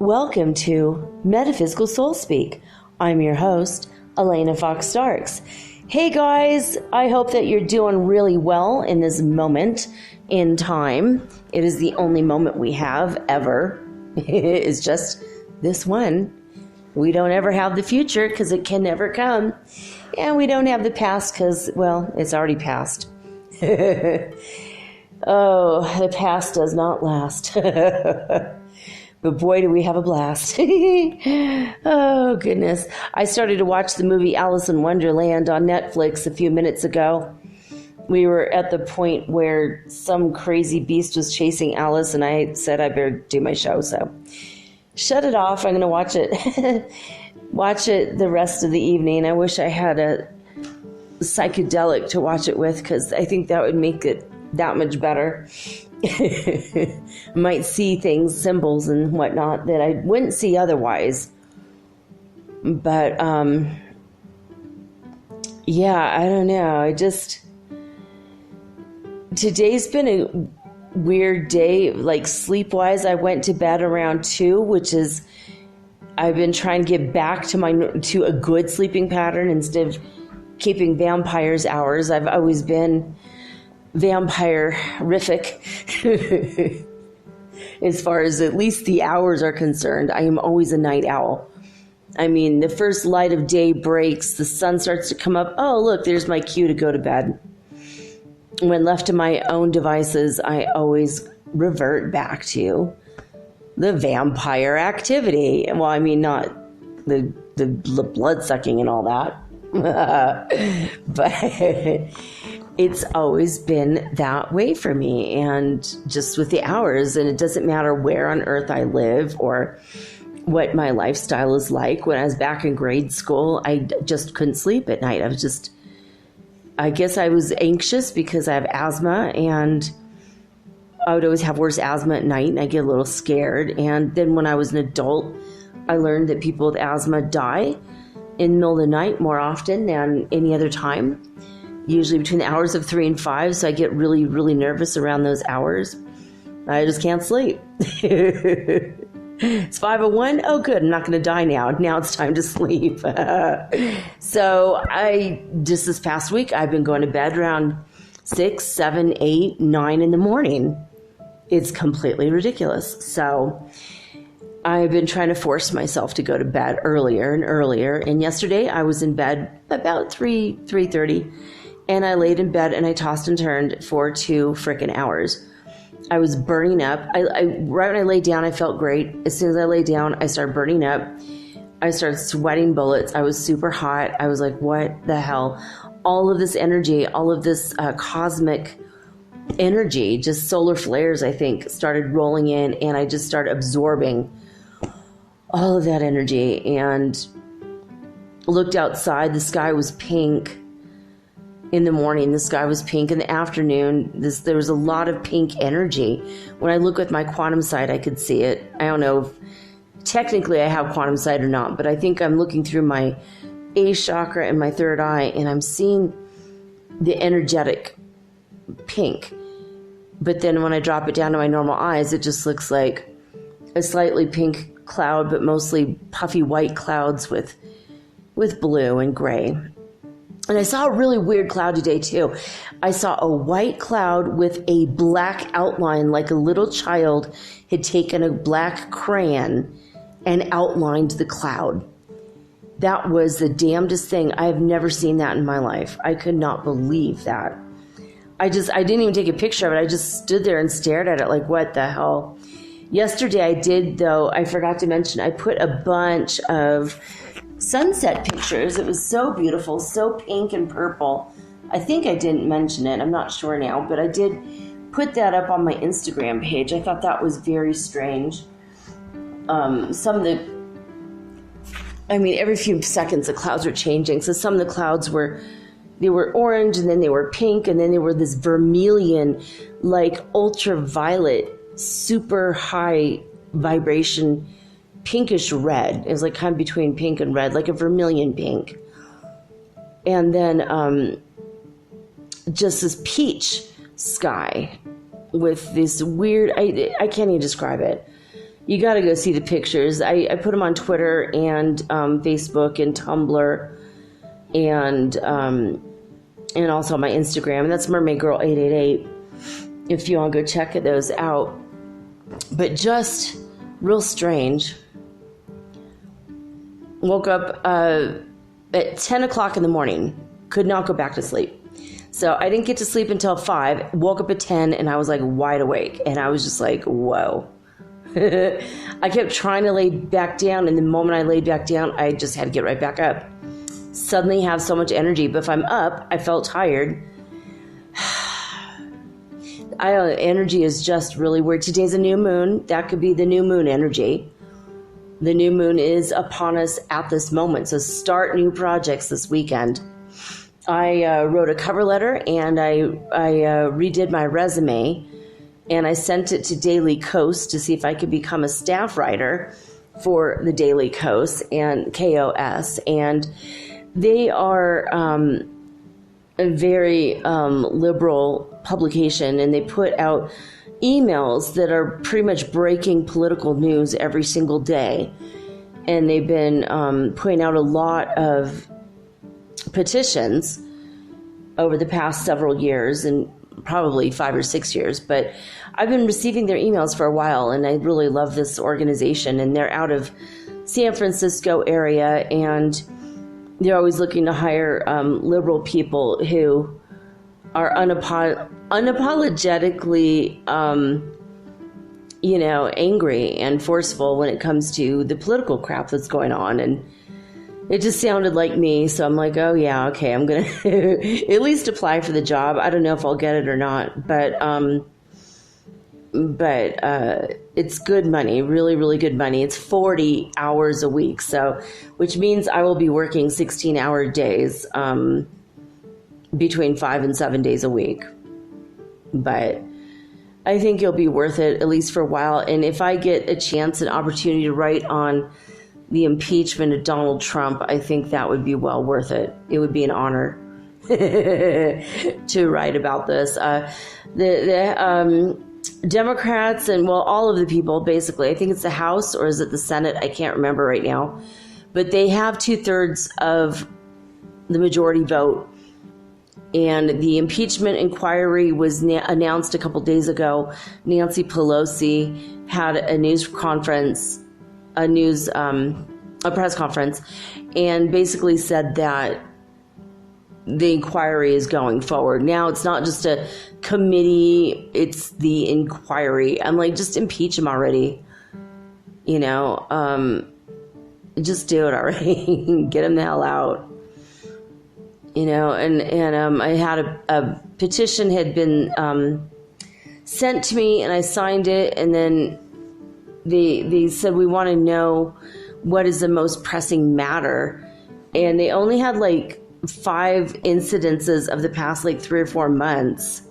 Welcome to Metaphysical Soul Speak. I'm your host, Elena Fox Starks. Hey guys, I hope that you're doing really well in this moment in time. It is the only moment we have ever. It is just this one. We don't ever have the future because it can never come. And we don't have the past because, well, it's already passed. Oh, the past does not last. But boy, do we have a blast. Oh, goodness. I started to watch the movie Alice in Wonderland on Netflix a few minutes ago. We were at the point where some crazy beast was chasing Alice, and I said I better do my show, so shut it off. I'm going to watch it. Watch it the rest of the evening. I wish I had a psychedelic to watch it with, because I think that would make it that much better. Might see things, symbols and whatnot that I wouldn't see otherwise. But yeah, I don't know. Today's been a weird day, like sleep-wise. I went to bed around 2, which is, I've been trying to get back to a good sleeping pattern instead of keeping vampires hours. I've always been vampire-rific as far as at least the hours are concerned. I am always a night owl. I mean, the first light of day breaks, the sun starts to come up. Oh, look, there's my cue to go to bed. When left to my own devices, I always revert back to the vampire activity. Well, I mean, not the blood sucking and all that. But it's always been that way for me, and just with the hours, and it doesn't matter where on earth I live or what my lifestyle is like. When I was back in grade school, I just couldn't sleep at night. I guess I was anxious because I have asthma, and I would always have worse asthma at night, and I get a little scared. And then when I was an adult, I learned that people with asthma die in the middle of the night more often than any other time, usually between the hours of 3 and 5. So I get really, really nervous around those hours. I just can't sleep. It's 5:01. Oh, good. I'm not going to die now. Now it's time to sleep. So just this past week, I've been going to bed around 6, 7, 8, 9 in the morning. It's completely ridiculous. So I've been trying to force myself to go to bed earlier and earlier. And yesterday I was in bed about 3:30, and I laid in bed and I tossed and turned for 2 freaking hours. I was burning up. Right when I laid down, I felt great. As soon as I lay down, I started burning up. I started sweating bullets. I was super hot. I was like, what the hell? All of this energy, all of this cosmic energy, just solar flares, I think, started rolling in, and I just started absorbing all of that energy, and looked outside. The sky was pink. In the morning, the sky was pink. In the afternoon, there was a lot of pink energy. When I look with my quantum sight, I could see it. I don't know if technically I have quantum sight or not, but I think I'm looking through my A chakra and my third eye, and I'm seeing the energetic pink. But then when I drop it down to my normal eyes, it just looks like a slightly pink cloud, but mostly puffy white clouds with blue and gray. And I saw a really weird cloud today too. I saw a white cloud with a black outline, like a little child had taken a black crayon and outlined the cloud. That was the damnedest thing. I have never seen that in my life. I could not believe that. I didn't even take a picture of it. I just stood there and stared at it like, what the hell? Yesterday I did, though, I forgot to mention, I put a bunch of sunset pictures. It was so beautiful, so pink and purple. I think I didn't mention it. I'm not sure now, but I did put that up on my Instagram page. I thought that was very strange. Every few seconds the clouds were changing. So some of the clouds were orange, and then they were pink, and then they were this vermilion, like ultraviolet, super high vibration, pinkish red. It was like kind of between pink and red, like a vermilion pink. And then just this peach sky with this weird, I can't even describe it. You got to go see the pictures. I put them on Twitter and Facebook and Tumblr and also on my Instagram. And that's Mermaid Girl 888 if you want to go check those out. But just real strange. Woke up at 10 o'clock in the morning. Could not go back to sleep. So I didn't get to sleep until 5. Woke up at 10 and I was like wide awake. And I was just like, whoa. I kept trying to lay back down, and the moment I laid back down, I just had to get right back up. Suddenly have so much energy, but if I'm up, I felt tired. Energy is just really weird. Today's a new moon. That could be the new moon energy. The new moon is upon us at this moment, so start new projects this weekend. I wrote a cover letter, and I redid my resume. And I sent it to Daily Kos to see if I could become a staff writer for the Daily Kos and KOS. And they are a very liberal publication, and they put out emails that are pretty much breaking political news every single day. And they've been putting out a lot of petitions over the past several years, and probably 5 or 6 years, but I've been receiving their emails for a while, and I really love this organization, and they're out of San Francisco area, and they're always looking to hire liberal people who are unapologetically, angry and forceful when it comes to the political crap that's going on. And it just sounded like me, so I'm like, oh yeah, okay, I'm gonna at least apply for the job. I don't know if I'll get it or not, but it's good money, really, really good money. It's 40 hours a week, so which means I will be working 16-hour days, between 5 and 7 days a week. But I think it'll be worth it, at least for a while. And if I get a chance, an opportunity to write on the impeachment of Donald Trump, I think that would be well worth it. It would be an honor to write about this. The Democrats and, well, all of the people, basically, I think it's the House, or is it the Senate? I can't remember right now. But they have 2/3 of the majority vote. And the impeachment inquiry was announced a couple days ago. Nancy Pelosi had a news conference, a press conference, and basically said that the inquiry is going forward. Now it's not just a committee, it's the inquiry. I'm like, just impeach him already. Just do it already. Get him the hell out. I had a petition had been sent to me, and I signed it, and then they said, we want to know what is the most pressing matter. And they only had like 5 incidences of the past like 3 or 4 months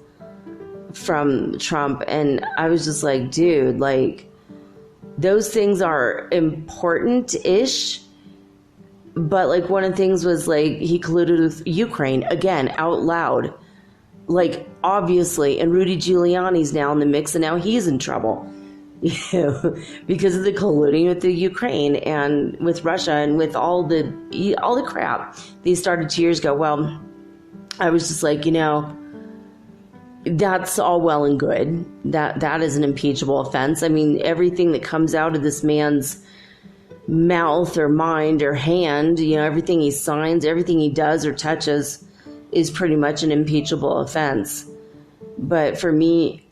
from Trump. And I was just like, dude, like those things are important-ish. But like one of the things was like he colluded with Ukraine, again, out loud. Like obviously, and Rudy Giuliani's now in the mix, and now he's in trouble. Because of the colluding with the Ukraine and with Russia and with all the crap. These started 2 years ago. Well, I was just like, that's all well and good. That is an impeachable offense. I mean, everything that comes out of this man's mouth or mind or hand, everything he signs, everything he does or touches is pretty much an impeachable offense. But for me,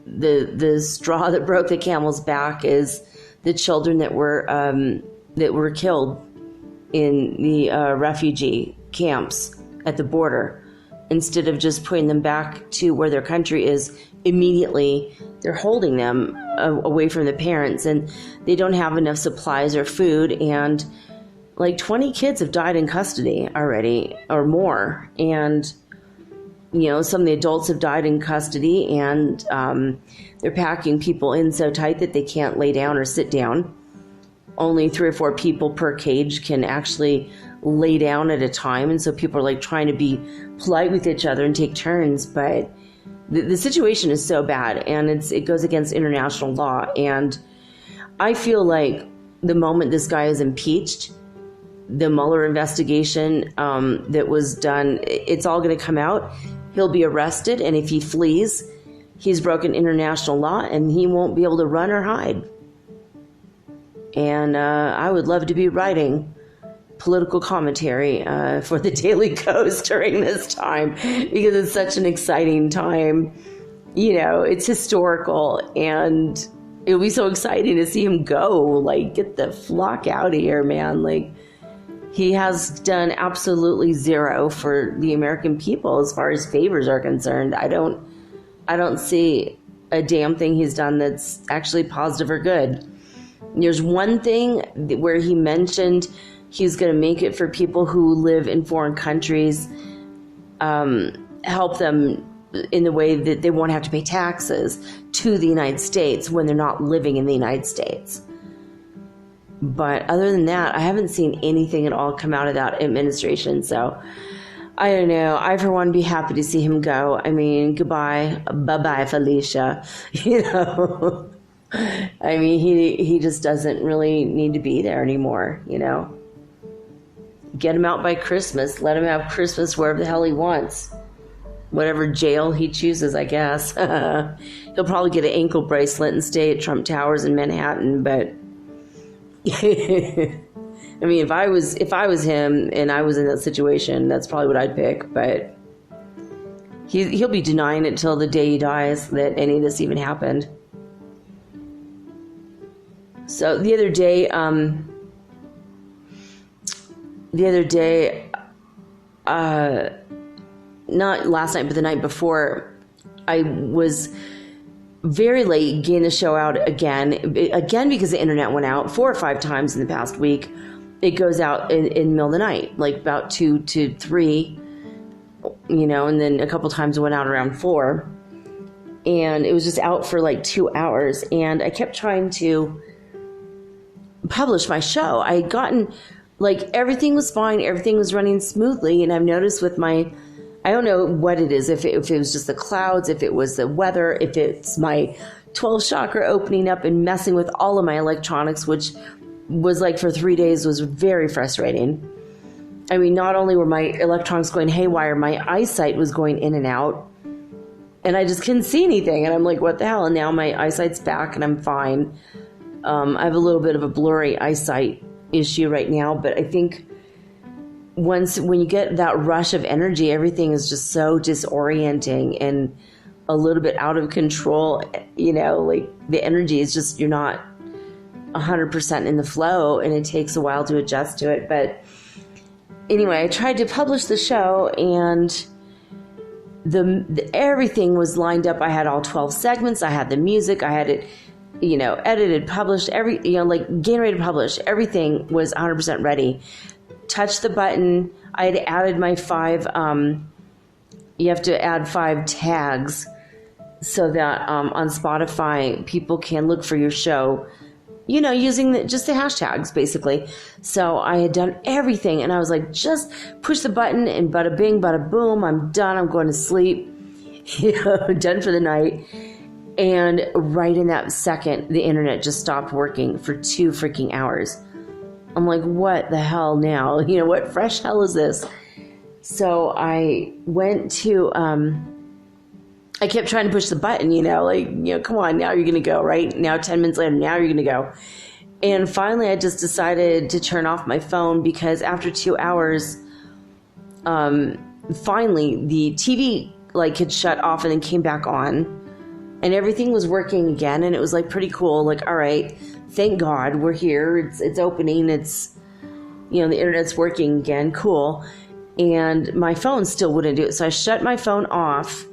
the straw that broke the camel's back is the children that were killed in the refugee camps at the border. Instead of just putting them back to where their country is immediately, they're holding them away from the parents, and they don't have enough supplies or food. And like 20 kids have died in custody already, or more. And, you know, some of the adults have died in custody, and they're packing people in so tight that they can't lay down or sit down. Only 3 or 4 people per cage can actually lay down at a time. And so people are like trying to be polite with each other and take turns. But the situation is so bad, and it goes against international law. And I feel like the moment this guy is impeached, the Mueller investigation that was done, it's all going to come out. He'll be arrested, and if he flees, he's broken international law, and he won't be able to run or hide. And I would love to be writing political commentary for the Daily Ghost during this time, because it's such an exciting time. You know, it's historical, and it'll be so exciting to see him go. Like, get the flock out of here, man. Like, he has done absolutely zero for the American people as far as favors are concerned. I don't see a damn thing he's done that's actually positive or good. There's one thing where he mentioned he's going to make it for people who live in foreign countries, help them in the way that they won't have to pay taxes to the United States when they're not living in the United States. But other than that, I haven't seen anything at all come out of that administration. So I don't know. I, for one, be happy to see him go. I mean, goodbye. Bye-bye, Felicia. You know, I mean, he just doesn't really need to be there anymore, you know. Get him out by Christmas. Let him have Christmas wherever the hell he wants. Whatever jail he chooses, I guess. He'll probably get an ankle bracelet and stay at Trump Towers in Manhattan, but I mean, if I was him and I was in that situation, that's probably what I'd pick. But he'll be denying it till the day he dies that any of this even happened. So the other day, not last night, but the night before, I was very late getting the show out again because the internet went out 4 or 5 times in the past week. It goes out in the middle of the night, like about 2 to 3, you know, and then a couple times it went out around 4. And it was just out for like 2 hours. And I kept trying to publish my show. I had gotten, like, everything was fine. Everything was running smoothly. And I've noticed with my, I don't know what it is, if it was just the clouds, if it was the weather, if it's my 12th chakra opening up and messing with all of my electronics, which was like for 3 days was very frustrating. I mean, not only were my electronics going haywire, my eyesight was going in and out, and I just couldn't see anything. And I'm like, what the hell? And now my eyesight's back and I'm fine. I have a little bit of a blurry eyesight issue right now, but I think when you get that rush of energy, everything is just so disorienting and a little bit out of control. You know, like the energy is just, you're not 100% in the flow, and it takes a while to adjust to it. But anyway, I tried to publish the show, and everything was lined up. I had all 12 segments. I had the music. I had it, you know, edited, published, like getting ready to publish. Everything was 100% ready. Touched the button. I had added my 5, you have to add 5 tags so that on Spotify, people can look for your show, you know, using just the hashtags, basically. So I had done everything, and I was like, just push the button, and bada bing, bada boom, I'm done. I'm going to sleep. You know, done for the night. And right in that second, the internet just stopped working for 2 freaking hours. I'm like, what the hell now? You know, what fresh hell is this? So I went to, I kept trying to push the button, you know, like, you know, come on, now you're going to go, right? Now 10 minutes later, now you're going to go. And finally, I just decided to turn off my phone, because after 2 hours, finally the TV like had shut off and then came back on, and everything was working again. And it was like pretty cool. Like, all right, thank God we're here. It's opening. It's, the internet's working again. Cool. And my phone still wouldn't do it. So I shut my phone off.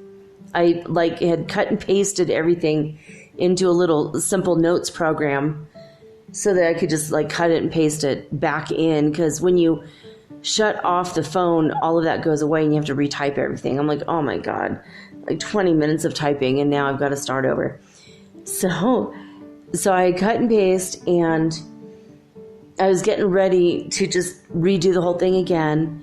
I had cut and pasted everything into a little simple notes program so that I could just cut it and paste it back in. Because when you shut off the phone, all of that goes away and you have to retype everything. I'm like, oh my God, 20 minutes of typing and now I've got to start over. So I cut and paste, and I was getting ready to just redo the whole thing again.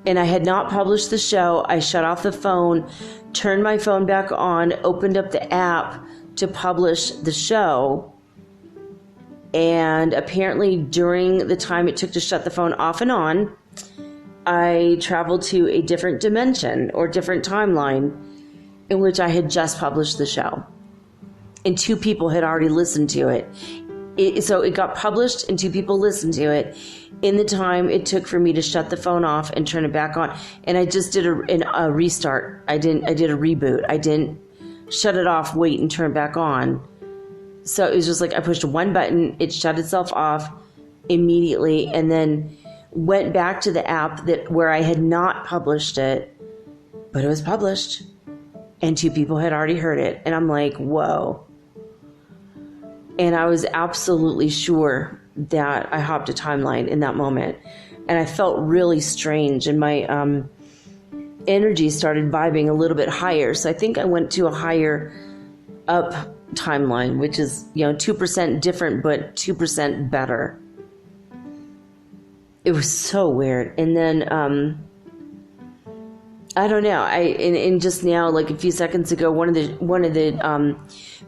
And I had not published the show. I shut off the phone, turned my phone back on, opened up the app to publish the show. And apparently during the time it took to shut the phone off and on, I traveled to a different dimension or different timeline in which I had just published the show. And 2 people had already listened to it. So it got published and 2 people listened to it in the time it took for me to shut the phone off and turn it back on. And I just did a restart. I did a reboot. I didn't shut it off, wait, and turn it back on. So it was just I pushed one button, it shut itself off immediately, and then went back to the app where I had not published it, but it was published, and 2 people had already heard it. And I'm like, whoa. And I was absolutely sure that I hopped a timeline in that moment. And I felt really strange, and my energy started vibing a little bit higher. So I think I went to a higher up timeline, which is 2% different but 2% better. It was so weird. And then I don't know, and just now, a few seconds ago, one of the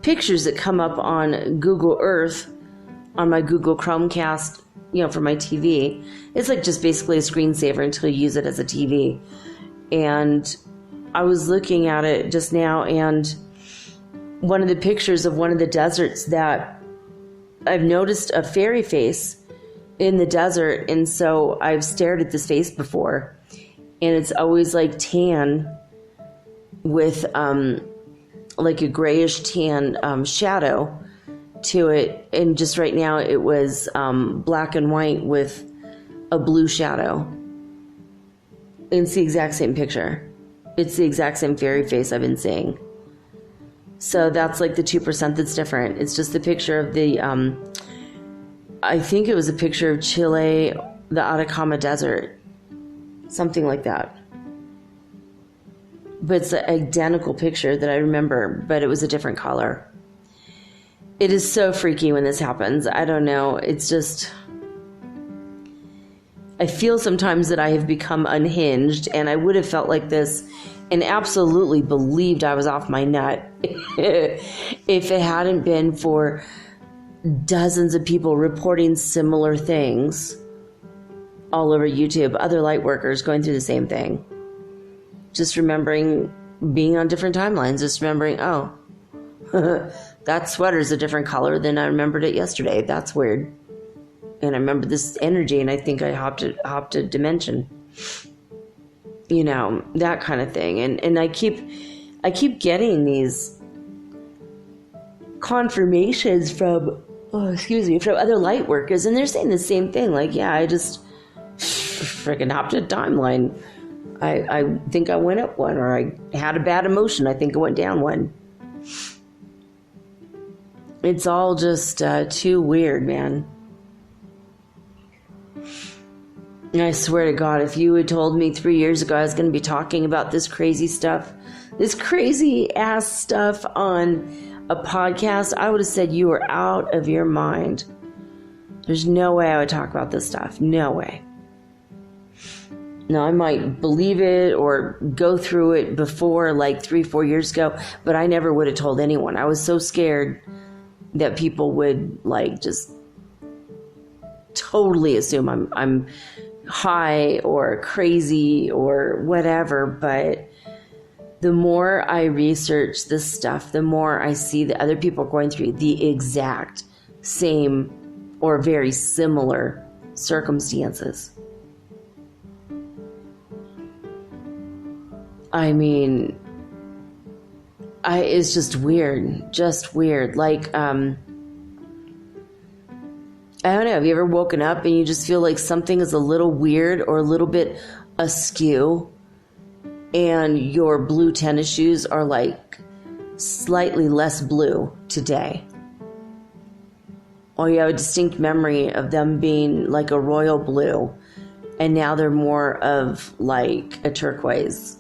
pictures that come up on Google Earth on my Google Chromecast, for my TV, it's just basically a screensaver until you use it as a TV. And I was looking at it just now, and one of the pictures of one of the deserts that I've noticed a fairy face in the desert. And so I've stared at this face before, and it's always tan with a grayish tan shadow to it. And just right now it was black and white with a blue shadow. And it's the exact same picture. It's the exact same fairy face I've been seeing. So that's the 2% that's different. It's just the picture of the, I think it was a picture of Chile, the Atacama Desert, something like that. But it's an identical picture that I remember, but it was a different color. It is so freaky when this happens. I don't know. It's just, I feel sometimes that I have become unhinged, and I would have felt like this and absolutely believed I was off my nut if it hadn't been for dozens of people reporting similar things all over YouTube, other light workers going through the same thing. Just remembering being on different timelines, just remembering, oh, that sweater's a different color than I remembered it yesterday. That's weird. And I remember this energy, and I think I hopped a dimension. That kind of thing. And I keep getting these confirmations from other light workers, and they're saying the same thing. Yeah, I just freaking hopped a timeline. I think I went up one, or I had a bad emotion. I think I went down one. It's all just too weird, man. And I swear to God, if you had told me 3 years ago I was going to be talking about this crazy ass stuff on a podcast, I would have said you were out of your mind. There's no way I would talk about this stuff. No way. Now, I might believe it or go through it before, 3-4 years ago, but I never would have told anyone. I was so scared that people would, just totally assume I'm high or crazy or whatever. But the more I research this stuff, the more I see that other people are going through the exact same or very similar circumstances. I mean, it's just weird. I don't know. Have you ever woken up and you just feel like something is a little weird or a little bit askew, and your blue tennis shoes are like slightly less blue today? Or you have a distinct memory of them being like a royal blue, and now they're more of like a turquoise.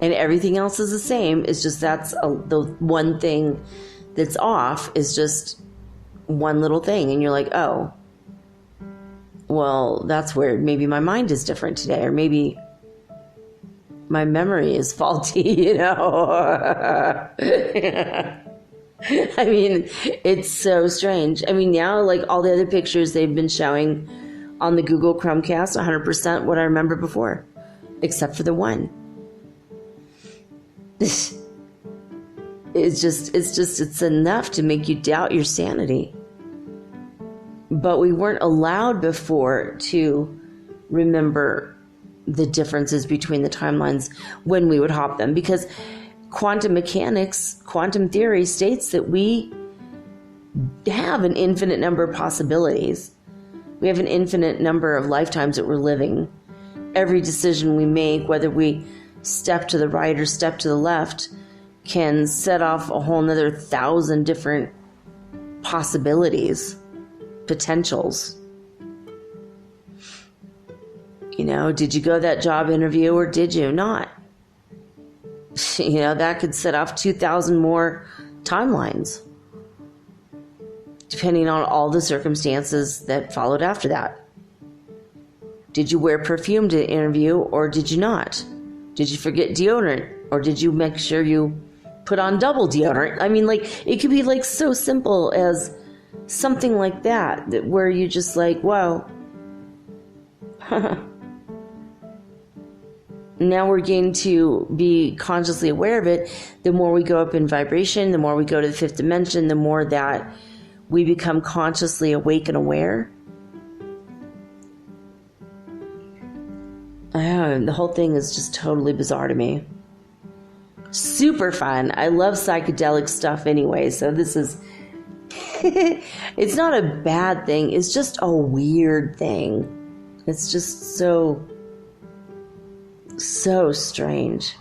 And everything else is the same. It's just the one thing that's off is just one little thing. And you're like, oh, well, that's weird. Maybe my mind is different today, or maybe my memory is faulty, you know? I mean, it's so strange. I mean, now, like all the other pictures they've been showing on the Google Chromecast, 100% what I remember before, except for the one. It's enough to make you doubt your sanity. But we weren't allowed before to remember the differences between the timelines when we would hop them, because quantum mechanics, quantum theory states that we have an infinite number of possibilities. We have an infinite number of lifetimes that we're living. Every decision we make, whether we step to the right or step to the left, can set off a whole nother 1,000 different possibilities, potentials. You know, did you go to that job interview or did you not? You know, that could set off 2,000 more timelines, depending on all the circumstances that followed after that. Did you wear perfume to the interview or did you not? Did you forget deodorant or did you make sure you put on double deodorant? I mean, like, it could be like so simple as something like that where you're just like, wow. Now we're getting to be consciously aware of it. The more we go up in vibration, the more we go to the fifth dimension, the more that we become consciously awake and aware. The whole thing is just totally bizarre to me. Super fun. I love psychedelic stuff anyway, so this is... It's not a bad thing. It's just a weird thing. It's just so strange.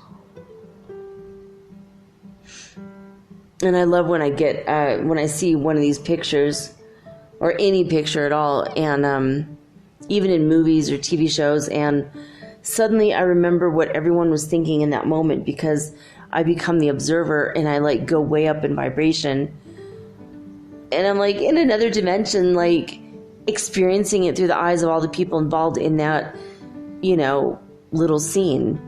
And I love when I see one of these pictures, or any picture at all, and even in movies or TV shows, and suddenly I remember what everyone was thinking in that moment, because I become the observer and I like go way up in vibration, and I'm like in another dimension, like experiencing it through the eyes of all the people involved in that, you know, little scene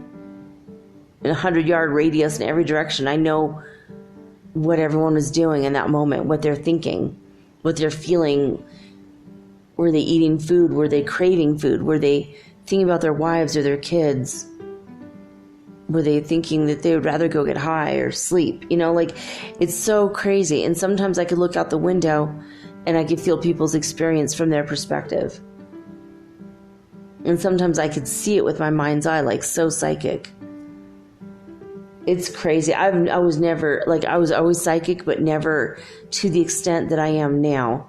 in 100-yard radius in every direction. I know what everyone was doing in that moment, what they're thinking, what they're feeling. Were they eating food? Were they craving food? Were they thinking about their wives or their kids? Were they thinking that they would rather go get high or sleep? You know, like, it's so crazy. And sometimes I could look out the window and I could feel people's experience from their perspective. And sometimes I could see it with my mind's eye, like so psychic. It's crazy. I was never, like, I was always psychic, but never to the extent that I am now.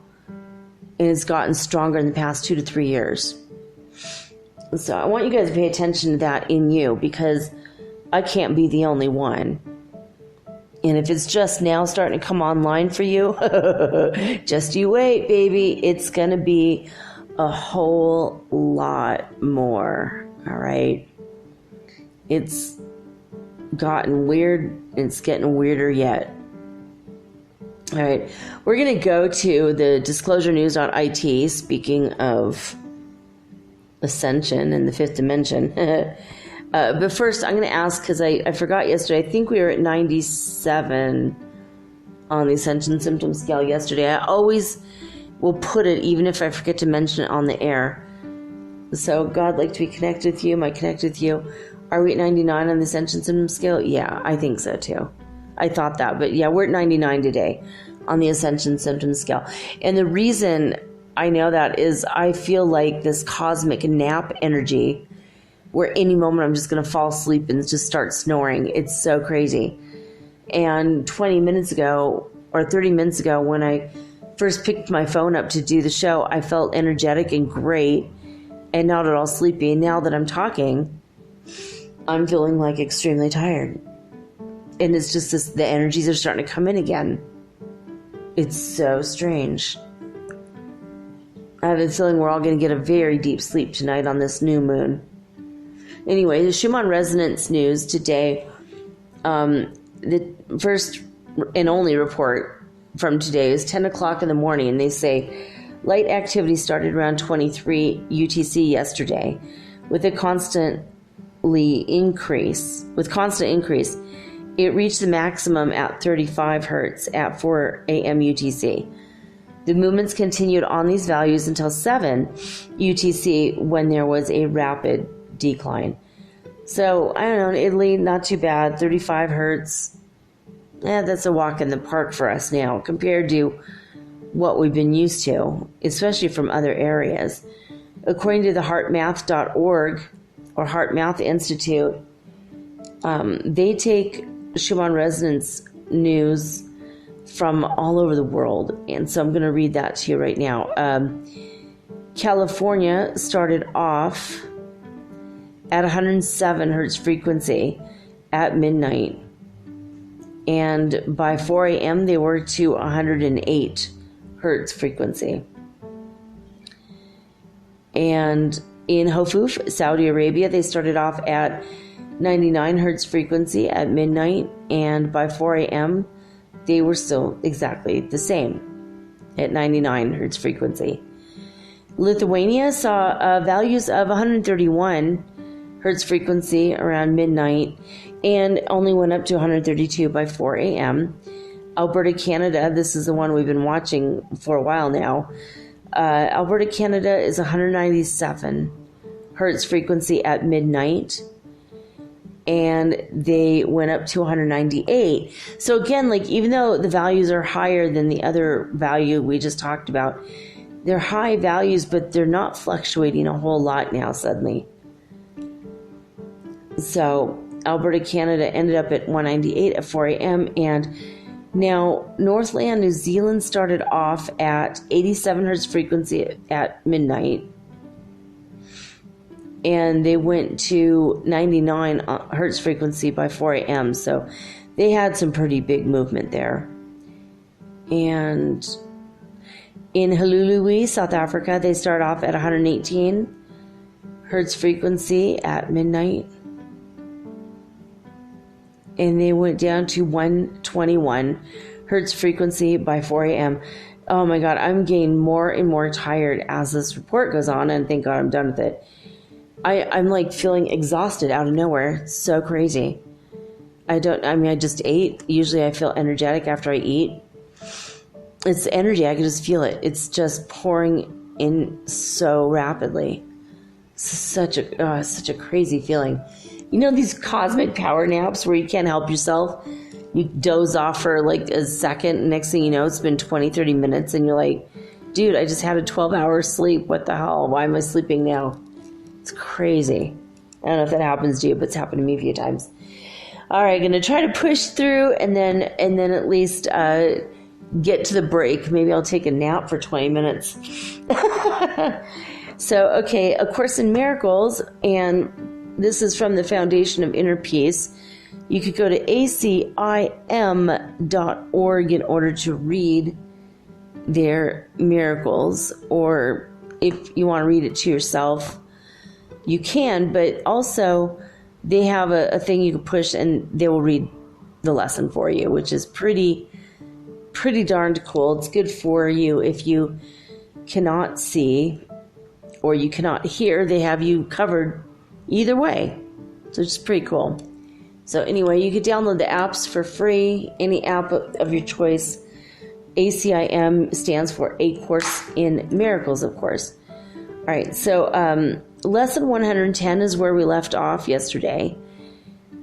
And it's gotten stronger in the past 2 to 3 years. So I want you guys to pay attention to that in you, because I can't be the only one. And if it's just now starting to come online for you, just you wait, baby. It's going to be a whole lot more. All right. It's gotten weird. It's getting weirder yet. All right. We're going to go to the disclosurenews.it. Speaking of ascension and the fifth dimension. But first, I'm going to ask, because I forgot yesterday. I think we were at 97 on the ascension symptom scale yesterday. I always will put it, even if I forget to mention it on the air. So, God, I'd like to be connected with you. Am I connected with you? Are we at 99 on the ascension symptom scale? Yeah, I think so too. I thought that, but yeah, we're at 99 today on the ascension symptom scale. And the reason I know that is I feel like this cosmic nap energy, where any moment I'm just going to fall asleep and just start snoring. It's so crazy. And 20 minutes ago or 30 minutes ago, when I first picked my phone up to do the show, I felt energetic and great and not at all sleepy. Now that I'm talking, I'm feeling like extremely tired. And it's just this, the energies are starting to come in again. It's so strange. I have a feeling we're all going to get a very deep sleep tonight on this new moon. Anyway, the Schumann resonance news today, the first and only report from today is 10 o'clock in the morning, and they say light activity started around 23 UTC yesterday with constant increase. It reached the maximum at 35 hertz at 4 a.m. UTC. The movements continued on these values until 7 UTC when there was a rapid decline. So, I don't know, in Italy, not too bad. 35 hertz. That's a walk in the park for us now compared to what we've been used to, especially from other areas. According to the heartmath.org or HeartMath Institute, they take Schumann resonance news from all over the world. And so I'm going to read that to you right now. California started off at 107 hertz frequency at midnight. And by 4 a.m., they were to 108 hertz frequency. And in Hofuf, Saudi Arabia, they started off at 99 hertz frequency at midnight. And by 4 a.m., they were still exactly the same at 99 hertz frequency. Lithuania saw values of 131 hertz frequency around midnight and only went up to 132 by 4 a.m. Alberta, Canada, this is the one we've been watching for a while now. Alberta, Canada is 197 hertz frequency at midnight, and they went up to 198. So again, like, even though the values are higher than the other value we just talked about, they're high values, but they're not fluctuating a whole lot now suddenly. So Alberta, Canada ended up at 198 at 4 a.m. And now Northland, New Zealand started off at 87 hertz frequency at midnight. And they went to 99 hertz frequency by 4 a.m. So they had some pretty big movement there. And in Hulului, South Africa, they start off at 118 hertz frequency at midnight. And they went down to 121 hertz frequency by 4 a.m. Oh my God, I'm getting more and more tired as this report goes on, and thank God I'm done with it. I'm like feeling exhausted out of nowhere. It's so crazy. I just ate. Usually I feel energetic after I eat. It's energy. I can just feel it. It's just pouring in so rapidly. It's such a crazy feeling. You know these cosmic power naps where you can't help yourself? You doze off for like a second, and next thing you know, it's been 20, 30 minutes, and you're like, dude, I just had a 12-hour sleep. What the hell? Why am I sleeping now? It's crazy. I don't know if that happens to you, but it's happened to me a few times. All right, going to try to push through and then at least get to the break. Maybe I'll take a nap for 20 minutes. So, okay, A Course in Miracles, and this is from the Foundation of Inner Peace. You could go to acim.org in order to read their miracles, or if you want to read it to yourself, you can, but also they have a thing you can push and they will read the lesson for you, which is pretty darned cool. It's good for you if you cannot see or you cannot hear. They have you covered either way. So it's pretty cool. So anyway, you could download the apps for free, any app of your choice. ACIM stands for A Course in Miracles, of course. All right, so lesson 110 is where we left off yesterday.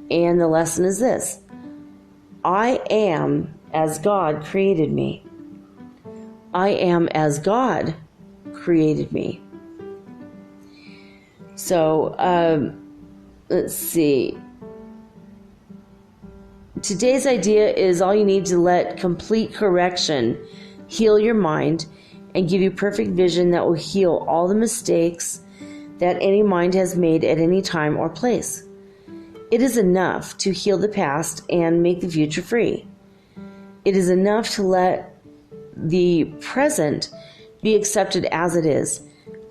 And the lesson is this: I am as God created me. I am as God created me. So, let's see. Today's idea is all you need to let complete correction heal your mind, and give you perfect vision that will heal all the mistakes that any mind has made at any time or place. It is enough to heal the past and make the future free. It is enough to let the present be accepted as it is.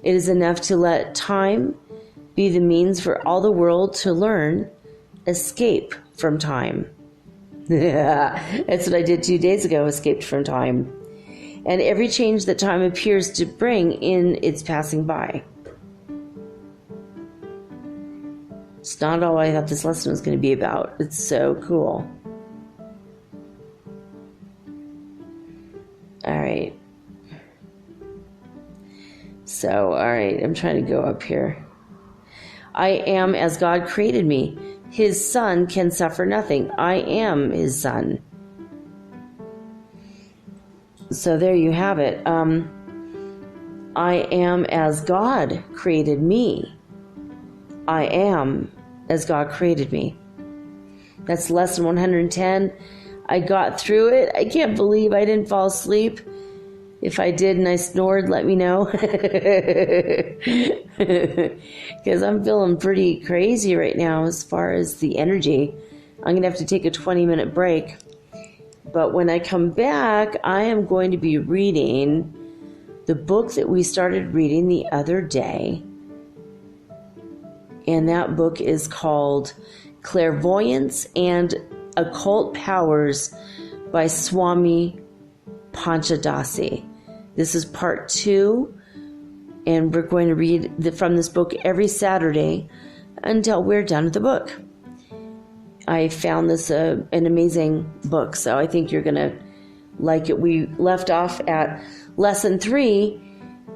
It is enough to let time be the means for all the world to learn, escape from time. That's what I did 2 days ago, escaped from time. And every change that time appears to bring in its passing by. It's not all I thought this lesson was going to be about. It's so cool. All right. So, all right, I'm trying to go up here. I am as God created me. His son can suffer nothing. I am his son. So there you have it. I am as God created me. I am as God created me. That's lesson 110. I got through it. I can't believe I didn't fall asleep. If I did and I snored, let me know. Because I'm feeling pretty crazy right now as far as the energy. I'm going to have to take a 20-minute break. But when I come back, I am going to be reading the book that we started reading the other day. And that book is called Clairvoyance and Occult Powers by Swami Panchadasi. This is part 2, and we're going to read from this book every Saturday until we're done with the book. I found this an amazing book, so I think you're going to like it. We left off at lesson 3,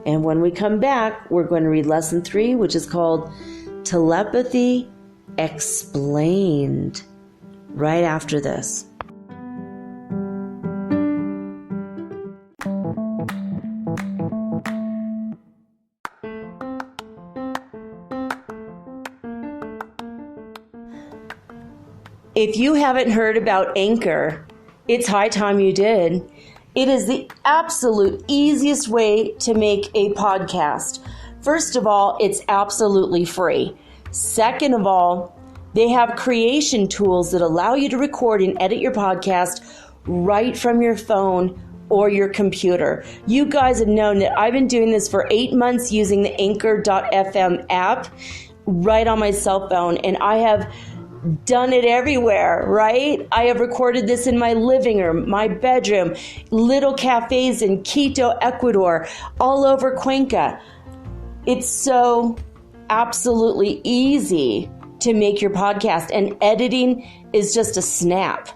and when we come back, we're going to read lesson 3, which is called Telepathy Explained, right after this. If you haven't heard about Anchor, it's high time you did. It is the absolute easiest way to make a podcast. First of all, it's absolutely free. Second of all, they have creation tools that allow you to record and edit your podcast right from your phone or your computer. You guys have known that I've been doing this for 8 months using the Anchor.fm app right on my cell phone, and I have done it everywhere, right? I have recorded this in my living room, my bedroom, little cafes in Quito, Ecuador, all over Cuenca. It's so absolutely easy to make your podcast, and editing is just a snap.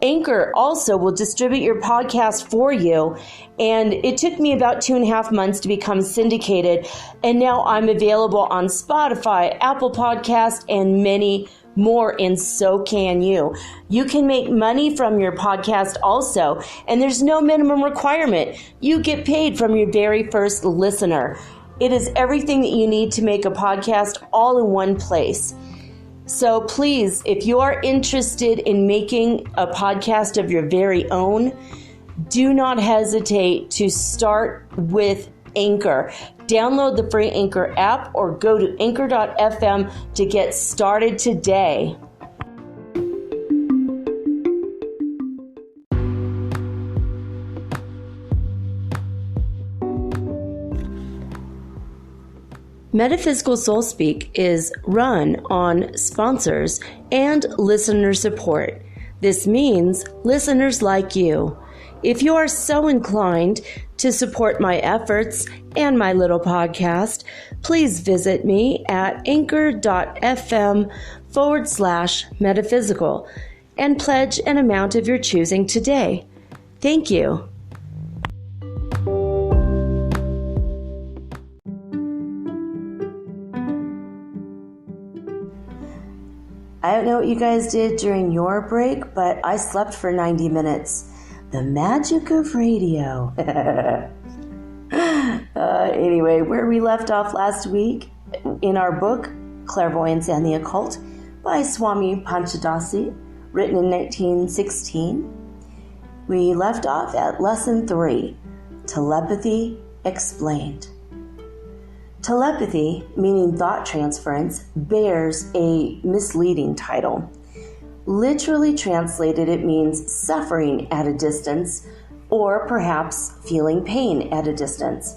Anchor also will distribute your podcast for you, and it took me about 2.5 months to become syndicated, and now I'm available on Spotify, Apple Podcast, and many more, and so can you. You can make money from your podcast also, and there's no minimum requirement. You get paid from your very first listener. It is everything that you need to make a podcast all in one place. So please, if you are interested in making a podcast of your very own, do not hesitate to start with Anchor. Download the free Anchor app or go to anchor.fm to get started today. Metaphysical Soul Speak is run on sponsors and listener support. This means listeners like you. If you are so inclined to support my efforts and my little podcast, please visit me at anchor.fm/metaphysical and pledge an amount of your choosing today. Thank you. I don't know what you guys did during your break, but I slept for 90 minutes. The magic of radio. Anyway, where we left off last week in our book, Clairvoyance and the Occult, by Swami Panchadasi, written in 1916, we left off at lesson 3, Telepathy Explained. Telepathy, meaning thought transference, bears a misleading title. Literally translated, it means suffering at a distance, or perhaps feeling pain at a distance.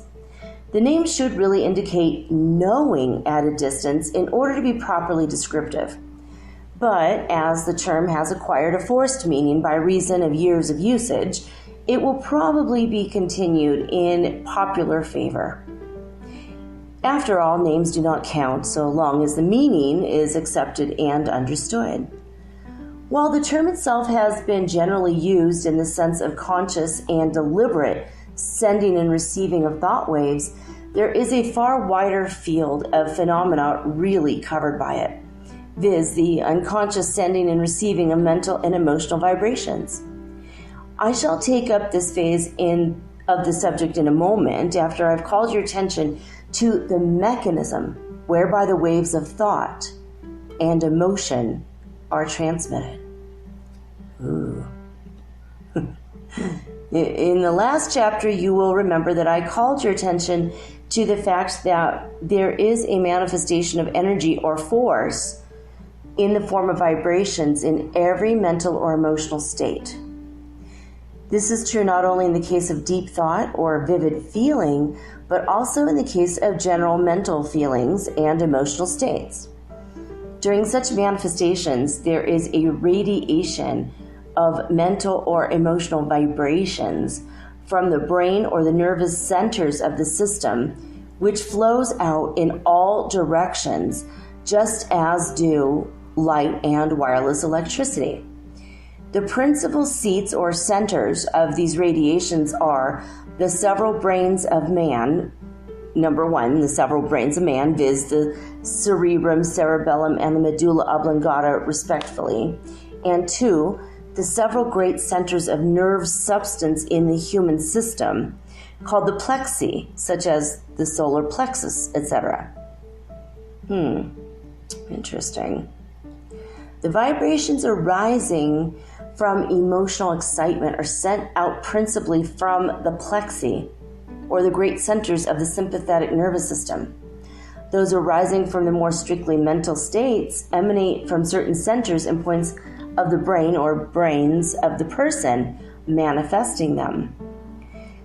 The name should really indicate knowing at a distance in order to be properly descriptive. But as the term has acquired a forced meaning by reason of years of usage, it will probably be continued in popular favor. After all, names do not count so long as the meaning is accepted and understood. While the term itself has been generally used in the sense of conscious and deliberate sending and receiving of thought waves, there is a far wider field of phenomena really covered by it, viz. The unconscious sending and receiving of mental and emotional vibrations. I shall take up this phase of the subject in a moment after I've called your attention to the mechanism whereby the waves of thought and emotion are transmitted. Ooh. In the last chapter, you will remember that I called your attention to the fact that there is a manifestation of energy or force in the form of vibrations in every mental or emotional state. This is true not only in the case of deep thought or vivid feeling, but also in the case of general mental feelings and emotional states. During such manifestations, there is a radiation of mental or emotional vibrations from the brain or the nervous centers of the system, which flows out in all directions, just as do light and wireless electricity. The principal seats or centers of these radiations are the several brains of man. Number one, the several brains of man, viz. The cerebrum, cerebellum, and the medulla oblongata, respectively. And two, the several great centers of nerve substance in the human system, called the plexi, such as the solar plexus, etc. Interesting. The vibrations arising from emotional excitement are sent out principally from the plexi, or the great centers of the sympathetic nervous system. Those arising from the more strictly mental states emanate from certain centers and points of the brain or brains of the person manifesting them.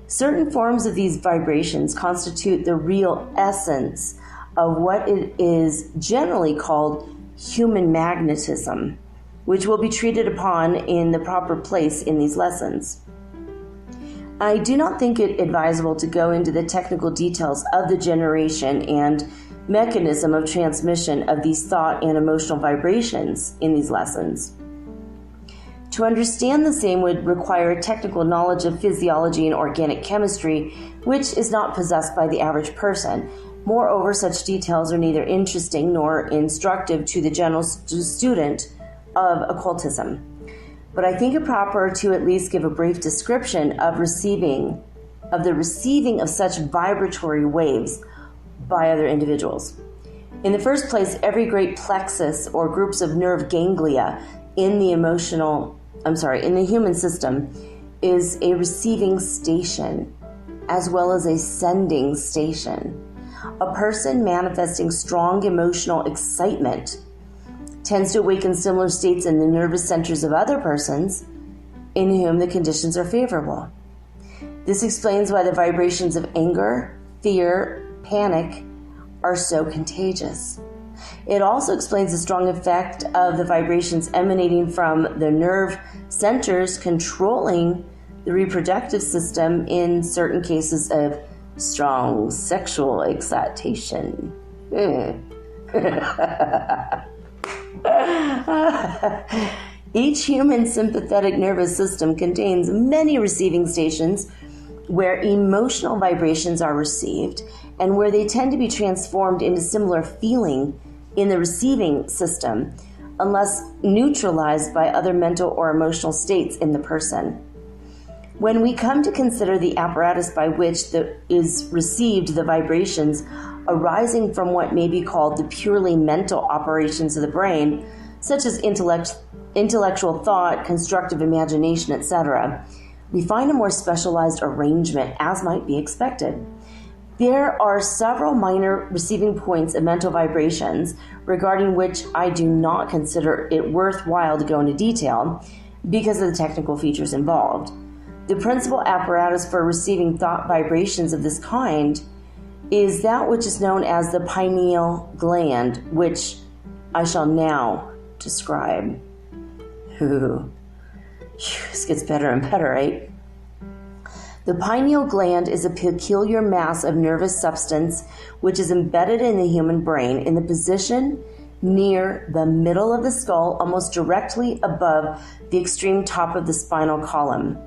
Certain forms of these vibrations constitute the real essence of what it is generally called human magnetism, which will be treated upon in the proper place in these lessons. I do not think it advisable to go into the technical details of the generation and mechanism of transmission of these thought and emotional vibrations in these lessons. To understand the same would require a technical knowledge of physiology and organic chemistry, which is not possessed by the average person. Moreover, such details are neither interesting nor instructive to the general student of occultism. But I think it proper to at least give a brief description of the receiving of such vibratory waves by other individuals. In the first place, every great plexus or groups of nerve ganglia in the human system is a receiving station as well as a sending station. A person manifesting strong emotional excitement tends to awaken similar states in the nervous centers of other persons in whom the conditions are favorable. This explains why the vibrations of anger, fear, panic are so contagious. It also explains the strong effect of the vibrations emanating from the nerve centers controlling the reproductive system in certain cases of strong sexual excitation. Each human sympathetic nervous system contains many receiving stations where emotional vibrations are received and where they tend to be transformed into similar feeling in the receiving system unless neutralized by other mental or emotional states in the person. When we come to consider the apparatus by which is received the vibrations arising from what may be called the purely mental operations of the brain, such as intellectual thought, constructive imagination, etc., we find a more specialized arrangement, as might be expected. There are several minor receiving points of mental vibrations regarding which I do not consider it worthwhile to go into detail because of the technical features involved. The principal apparatus for receiving thought vibrations of this kind is that which is known as the pineal gland, which I shall now describe. This gets better and better, right? The pineal gland is a peculiar mass of nervous substance which is embedded in the human brain in the position near the middle of the skull, almost directly above the extreme top of the spinal column.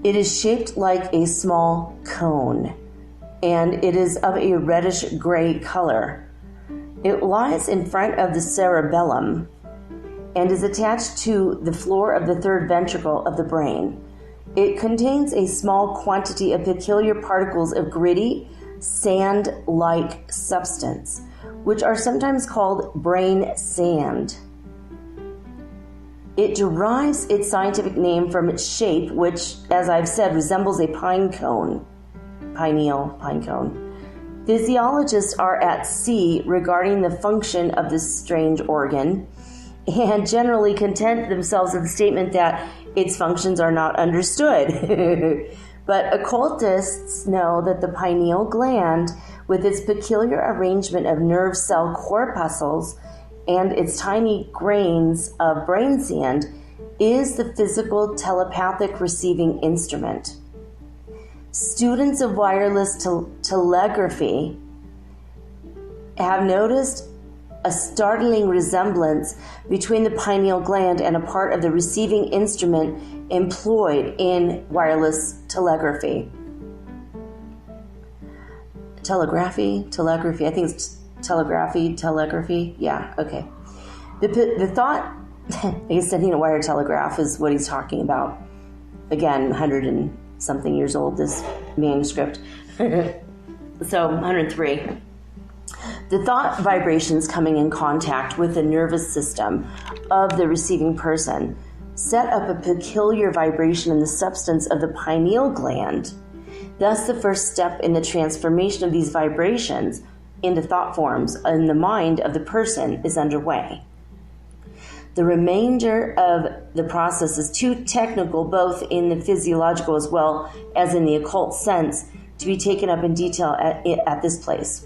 It is shaped like a small cone, and it is of a reddish-gray color. It lies in front of the cerebellum and is attached to the floor of the third ventricle of the brain. It contains a small quantity of peculiar particles of gritty, sand-like substance, which are sometimes called brain sand. It derives its scientific name from its shape, which, as I've said, resembles a pine cone. Pineal pine cone. Physiologists are at sea regarding the function of this strange organ and generally content themselves with the statement that its functions are not understood. But occultists know that the pineal gland, with its peculiar arrangement of nerve cell corpuscles and its tiny grains of brain sand, is the physical telepathic receiving instrument. Students of wireless telegraphy have noticed a startling resemblance between the pineal gland and a part of the receiving instrument employed in wireless telegraphy. Telegraphy, I think it's telegraphy. Yeah, okay. The thought, I guess sending a wire telegraph is what he's talking about. Again, 100 and something years old, this manuscript. So, 103. The thought vibrations coming in contact with the nervous system of the receiving person set up a peculiar vibration in the substance of the pineal gland. Thus, the first step in the transformation of these vibrations into thought forms in the mind of the person is underway. The remainder of the process is too technical, both in the physiological as well as in the occult sense, to be taken up in detail at this place.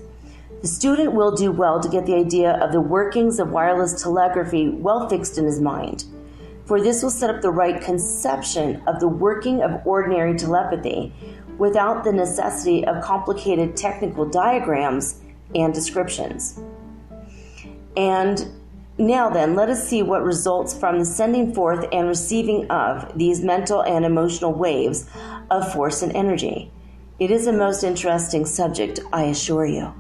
The student will do well to get the idea of the workings of wireless telegraphy well fixed in his mind, for this will set up the right conception of the working of ordinary telepathy without the necessity of complicated technical diagrams and descriptions. And now then, let us see what results from the sending forth and receiving of these mental and emotional waves of force and energy. It is a most interesting subject, I assure you.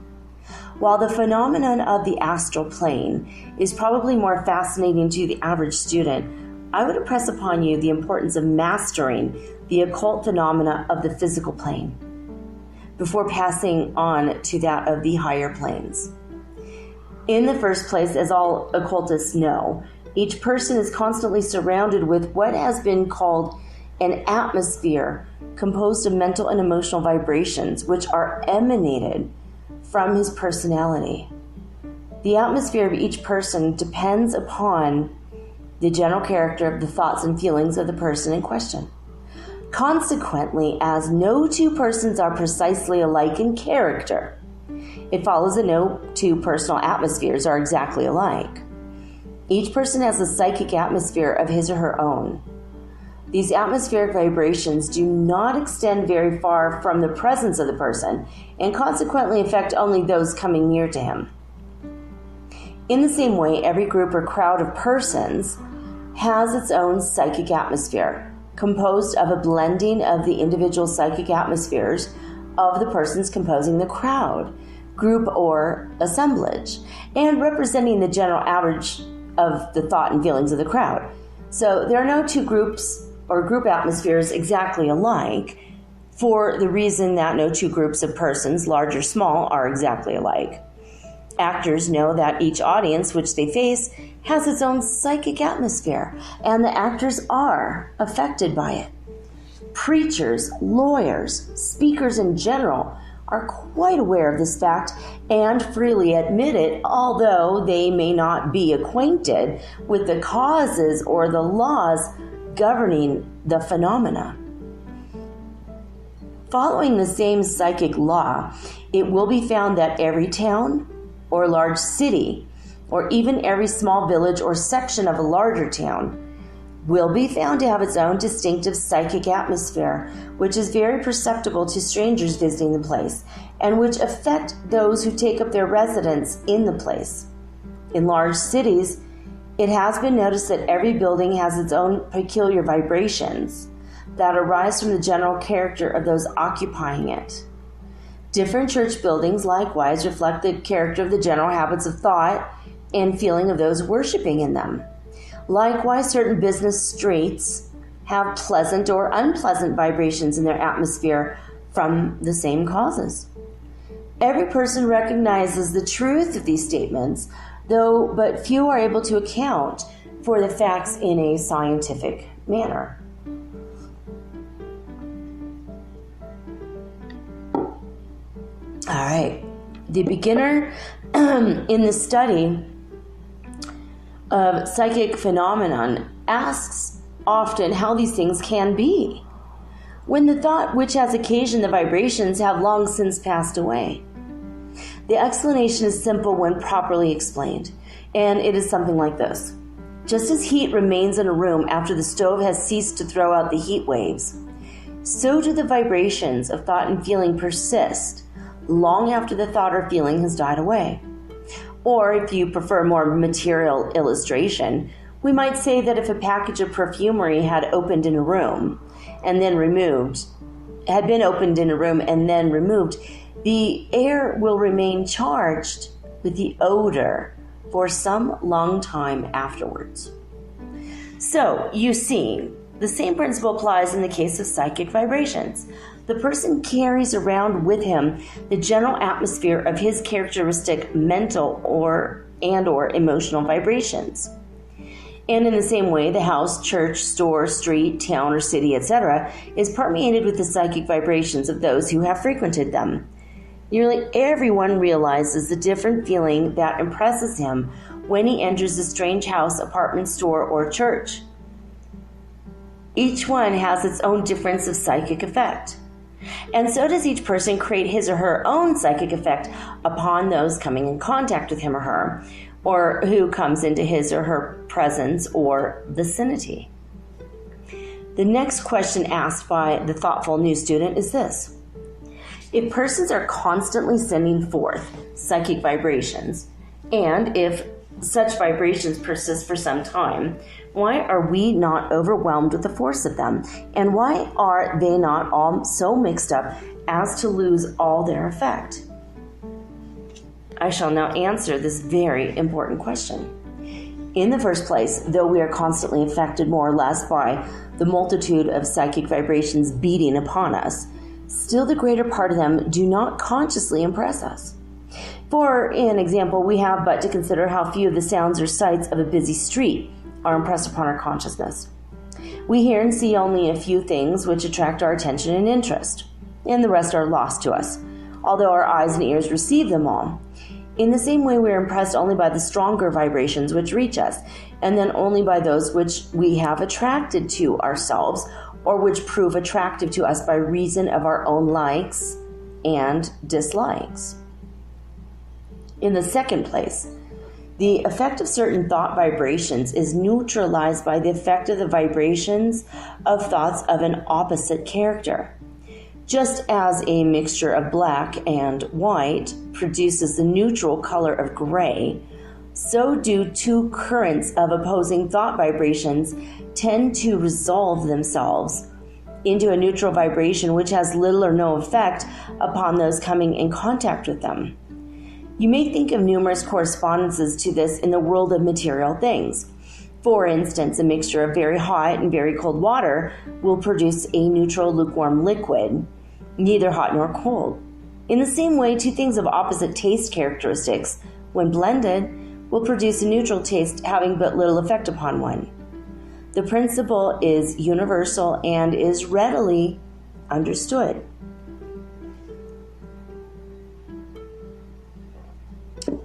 While the phenomenon of the astral plane is probably more fascinating to the average student, I would impress upon you the importance of mastering the occult phenomena of the physical plane before passing on to that of the higher planes. In the first place, as all occultists know, each person is constantly surrounded with what has been called an atmosphere composed of mental and emotional vibrations which are emanated from his personality. The atmosphere of each person depends upon the general character of the thoughts and feelings of the person in question. Consequently, as no two persons are precisely alike in character, it follows that no two personal atmospheres are exactly alike. Each person has a psychic atmosphere of his or her own. These atmospheric vibrations do not extend very far from the presence of the person and consequently affect only those coming near to him. In the same way, every group or crowd of persons has its own psychic atmosphere, composed of a blending of the individual psychic atmospheres of the persons composing the crowd, group, or assemblage, and representing the general average of the thought and feelings of the crowd. So there are no two groups or group atmospheres exactly alike, for the reason that no two groups of persons, large or small, are exactly alike. Actors know that each audience which they face has its own psychic atmosphere, and the actors are affected by it. Preachers, lawyers, speakers in general are quite aware of this fact and freely admit it, although they may not be acquainted with the causes or the laws governing the phenomena. Following the same psychic law, it will be found that every town or large city, or even every small village or section of a larger town, will be found to have its own distinctive psychic atmosphere, which is very perceptible to strangers visiting the place, and which affect those who take up their residence in the place. In large cities, it has been noticed that every building has its own peculiar vibrations that arise from the general character of those occupying it. Different church buildings likewise reflect the character of the general habits of thought and feeling of those worshiping in them. Likewise, certain business streets have pleasant or unpleasant vibrations in their atmosphere from the same causes. Every person recognizes the truth of these statements, though but few are able to account for the facts in a scientific manner. All right. The beginner in the study of psychic phenomenon asks often how these things can be, when the thought which has occasioned the vibrations have long since passed away. The explanation is simple when properly explained, and it is something like this. Just as heat remains in a room after the stove has ceased to throw out the heat waves, so do the vibrations of thought and feeling persist long after the thought or feeling has died away. Or, if you prefer more material illustration, we might say that if a package of perfumery had been opened in a room and then removed, the air will remain charged with the odor for some long time afterwards. So, you see, the same principle applies in the case of psychic vibrations. The person carries around with him the general atmosphere of his characteristic mental or emotional vibrations. And in the same way, the house, church, store, street, town, or city, etc., is permeated with the psychic vibrations of those who have frequented them. Nearly everyone realizes the different feeling that impresses him when he enters a strange house, apartment, store, or church. Each one has its own difference of psychic effect. And so does each person create his or her own psychic effect upon those coming in contact with him or her, or who comes into his or her presence or vicinity. The next question asked by the thoughtful new student is this. If persons are constantly sending forth psychic vibrations, and if such vibrations persist for some time, why are we not overwhelmed with the force of them? And why are they not all so mixed up as to lose all their effect? I shall now answer this very important question. In the first place, though we are constantly affected more or less by the multitude of psychic vibrations beating upon us, still the greater part of them do not consciously impress us. For an example, we have but to consider how few of the sounds or sights of a busy street are impressed upon our consciousness. We hear and see only a few things which attract our attention and interest, and the rest are lost to us, although our eyes and ears receive them all. In the same way, we are impressed only by the stronger vibrations which reach us, and then only by those which we have attracted to ourselves, or which prove attractive to us by reason of our own likes and dislikes. In the second place, the effect of certain thought vibrations is neutralized by the effect of the vibrations of thoughts of an opposite character. Just as a mixture of black and white produces the neutral color of gray, so do two currents of opposing thought vibrations tend to resolve themselves into a neutral vibration which has little or no effect upon those coming in contact with them. You may think of numerous correspondences to this in the world of material things. For instance, a mixture of very hot and very cold water will produce a neutral lukewarm liquid, neither hot nor cold. In the same way, two things of opposite taste characteristics, when blended, will produce a neutral taste having but little effect upon one. The principle is universal and is readily understood.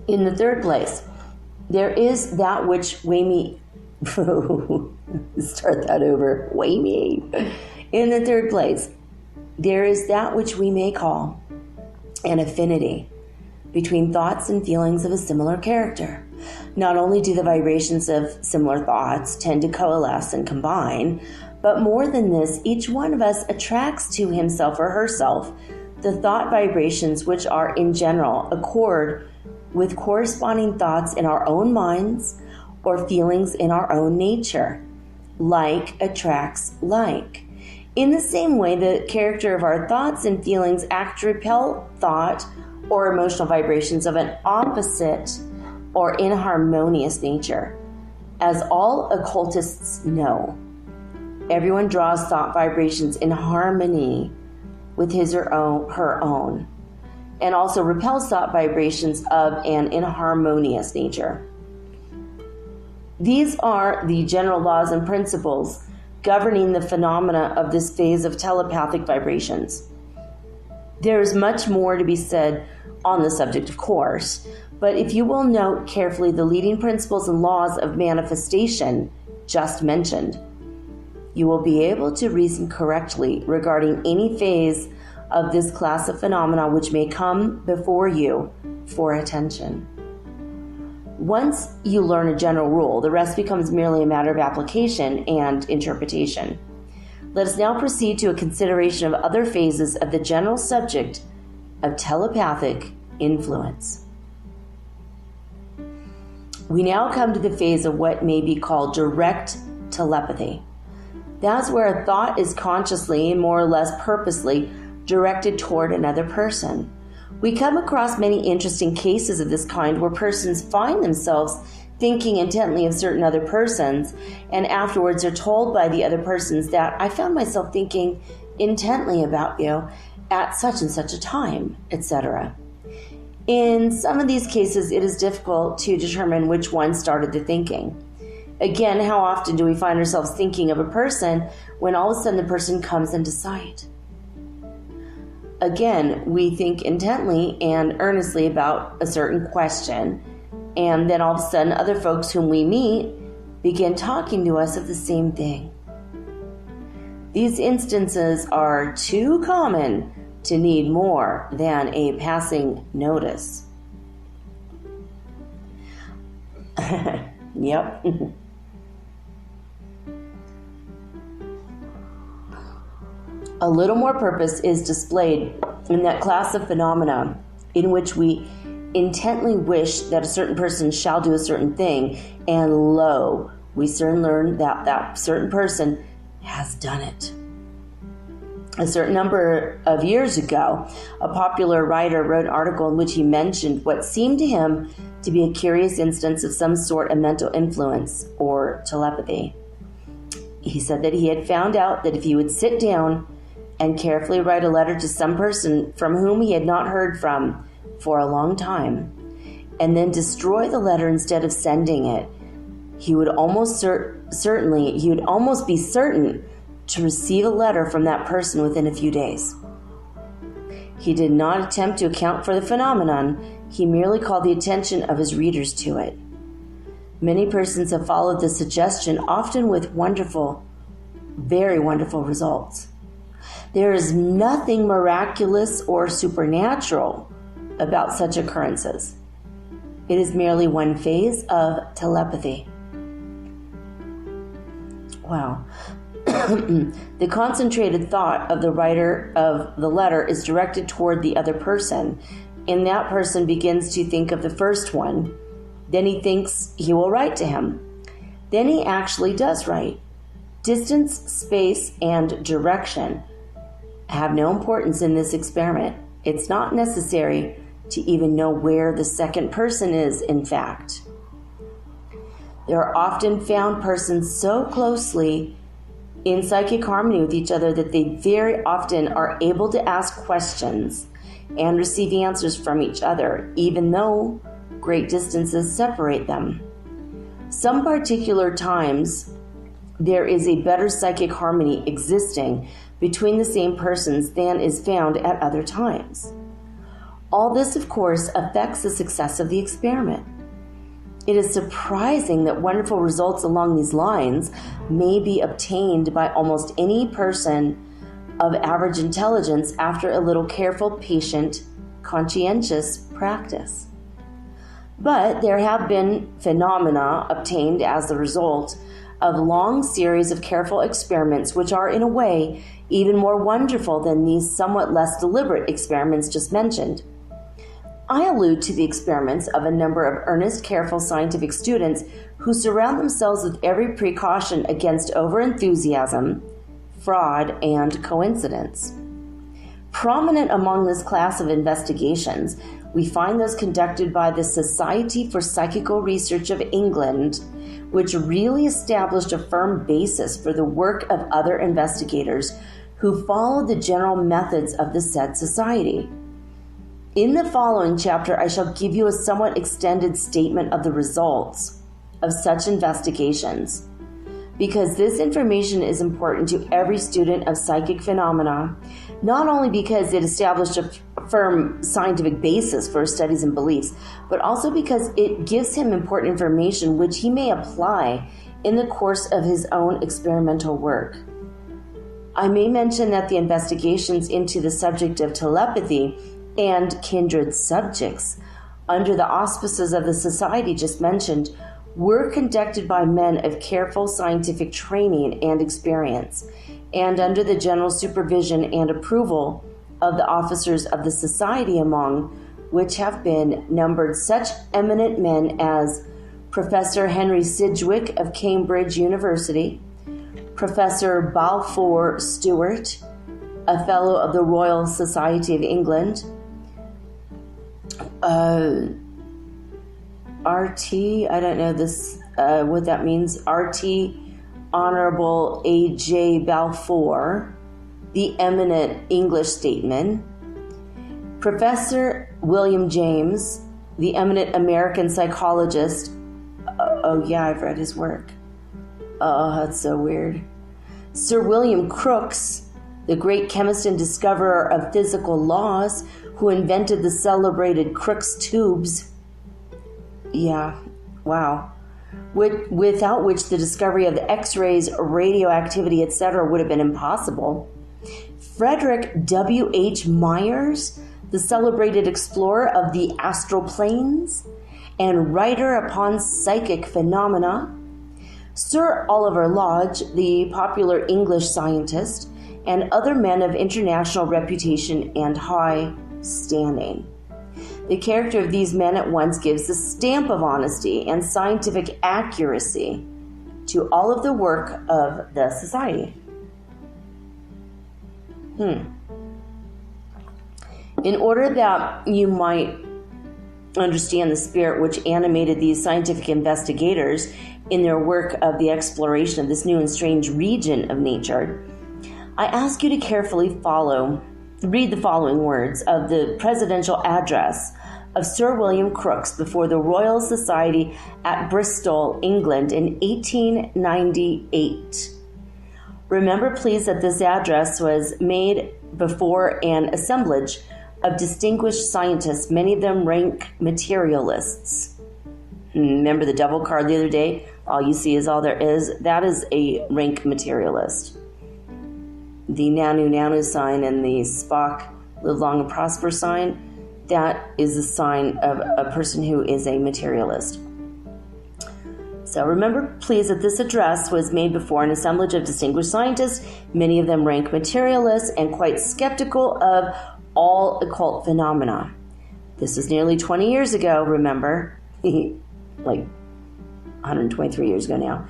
In the third place, there is that which start that over. In the third place, there is that which we may call an affinity between thoughts and feelings of a similar character. Not only do the vibrations of similar thoughts tend to coalesce and combine, but more than this, each one of us attracts to himself or herself the thought vibrations which are in general accord with corresponding thoughts in our own minds or feelings in our own nature. Like attracts like. In the same way, the character of our thoughts and feelings act to repel thought or emotional vibrations of an opposite or inharmonious nature. As all occultists know, everyone draws thought vibrations in harmony with his or her own, and also repels thought vibrations of an inharmonious nature. These are the general laws and principles governing the phenomena of this phase of telepathic vibrations. There is much more to be said on the subject, of course, but if you will note carefully the leading principles and laws of manifestation just mentioned, you will be able to reason correctly regarding any phase of this class of phenomena which may come before you for attention. Once you learn a general rule, the rest becomes merely a matter of application and interpretation. Let us now proceed to a consideration of other phases of the general subject of telepathic influence. We now come to the phase of what may be called direct telepathy. That's where a thought is consciously and more or less purposely directed toward another person. We come across many interesting cases of this kind where persons find themselves thinking intently of certain other persons, and afterwards are told by the other persons that I found myself thinking intently about you at such and such a time, etc. In some of these cases, it is difficult to determine which one started the thinking. Again, how often do we find ourselves thinking of a person when all of a sudden the person comes into sight? Again, we think intently and earnestly about a certain question, and then all of a sudden other folks whom we meet begin talking to us of the same thing. These instances are too common to need more than a passing notice. Yep. A little more purpose is displayed in that class of phenomena in which we intently wish that a certain person shall do a certain thing, and lo, we soon learn that that certain person has done it. A certain number of years ago, a popular writer wrote an article in which he mentioned what seemed to him to be a curious instance of some sort of mental influence or telepathy. He said that he had found out that if he would sit down and carefully write a letter to some person from whom he had not heard from for a long time, and then destroy the letter instead of sending it, he would almost be certain to receive a letter from that person within a few days. He did not attempt to account for the phenomenon. He merely called the attention of his readers to it. Many persons have followed this suggestion, often with wonderful, very wonderful results. There is nothing miraculous or supernatural about such occurrences. It is merely one phase of telepathy. Wow. The concentrated thought of the writer of the letter is directed toward the other person, and that person begins to think of the first one. Then he thinks he will write to him. Then he actually does write. Distance, space, and direction have no importance in this experiment. It's not necessary to even know where the second person is, in fact. There are often found persons so closely in psychic harmony with each other that they very often are able to ask questions and receive answers from each other, even though great distances separate them. Some particular times there is a better psychic harmony existing between the same persons than is found at other times. All this, of course, affects the success of the experiment. It is surprising that wonderful results along these lines may be obtained by almost any person of average intelligence after a little careful, patient, conscientious practice. But there have been phenomena obtained as the result of a long series of careful experiments which are, in a way, even more wonderful than these somewhat less deliberate experiments just mentioned. I allude to the experiments of a number of earnest, careful scientific students who surround themselves with every precaution against overenthusiasm, fraud, and coincidence. Prominent among this class of investigations, we find those conducted by the Society for Psychical Research of England, which really established a firm basis for the work of other investigators who followed the general methods of the said society. In the following chapter, I shall give you a somewhat extended statement of the results of such investigations, because this information is important to every student of psychic phenomena, not only because it established a firm scientific basis for his studies and beliefs, but also because it gives him important information which he may apply in the course of his own experimental work. I may mention that the investigations into the subject of telepathy and kindred subjects, under the auspices of the society just mentioned, were conducted by men of careful scientific training and experience, and under the general supervision and approval of the officers of the society, among which have been numbered such eminent men as Professor Henry Sidgwick of Cambridge University, Professor Balfour Stewart, a Fellow of the Royal Society of England, RT, I don't know this what that means, RT Honorable A.J. Balfour, the eminent English statesman, Professor William James, the eminent American psychologist. Oh yeah, I've read his work. Oh, that's so weird. Sir William Crookes, the great chemist and discoverer of physical laws, who invented the celebrated Crookes tubes. Yeah, wow. Without which the discovery of the X-rays, radioactivity, etc. would have been impossible. Frederick W.H. Myers, the celebrated explorer of the astral planes and writer upon psychic phenomena. Sir Oliver Lodge, the popular English scientist, and other men of international reputation and high standing. The character of these men at once gives the stamp of honesty and scientific accuracy to all of the work of the society. In order that you might understand the spirit which animated these scientific investigators in their work of the exploration of this new and strange region of nature, I ask you to carefully read the following words of the presidential address of Sir William Crookes before the Royal Society at Bristol, England in 1898. Remember, please, that this address was made before an assemblage of distinguished scientists, many of them rank materialists. Remember the devil card the other day? All you see is all there is. That is a rank materialist. The Nanu Nanu sign and the Spock live long and prosper sign, that is a sign of a person who is a materialist. So remember, please, that this address was made before an assemblage of distinguished scientists, many of them rank materialists and quite skeptical of all occult phenomena. This was nearly 20 years ago, remember? Like 123 years ago now.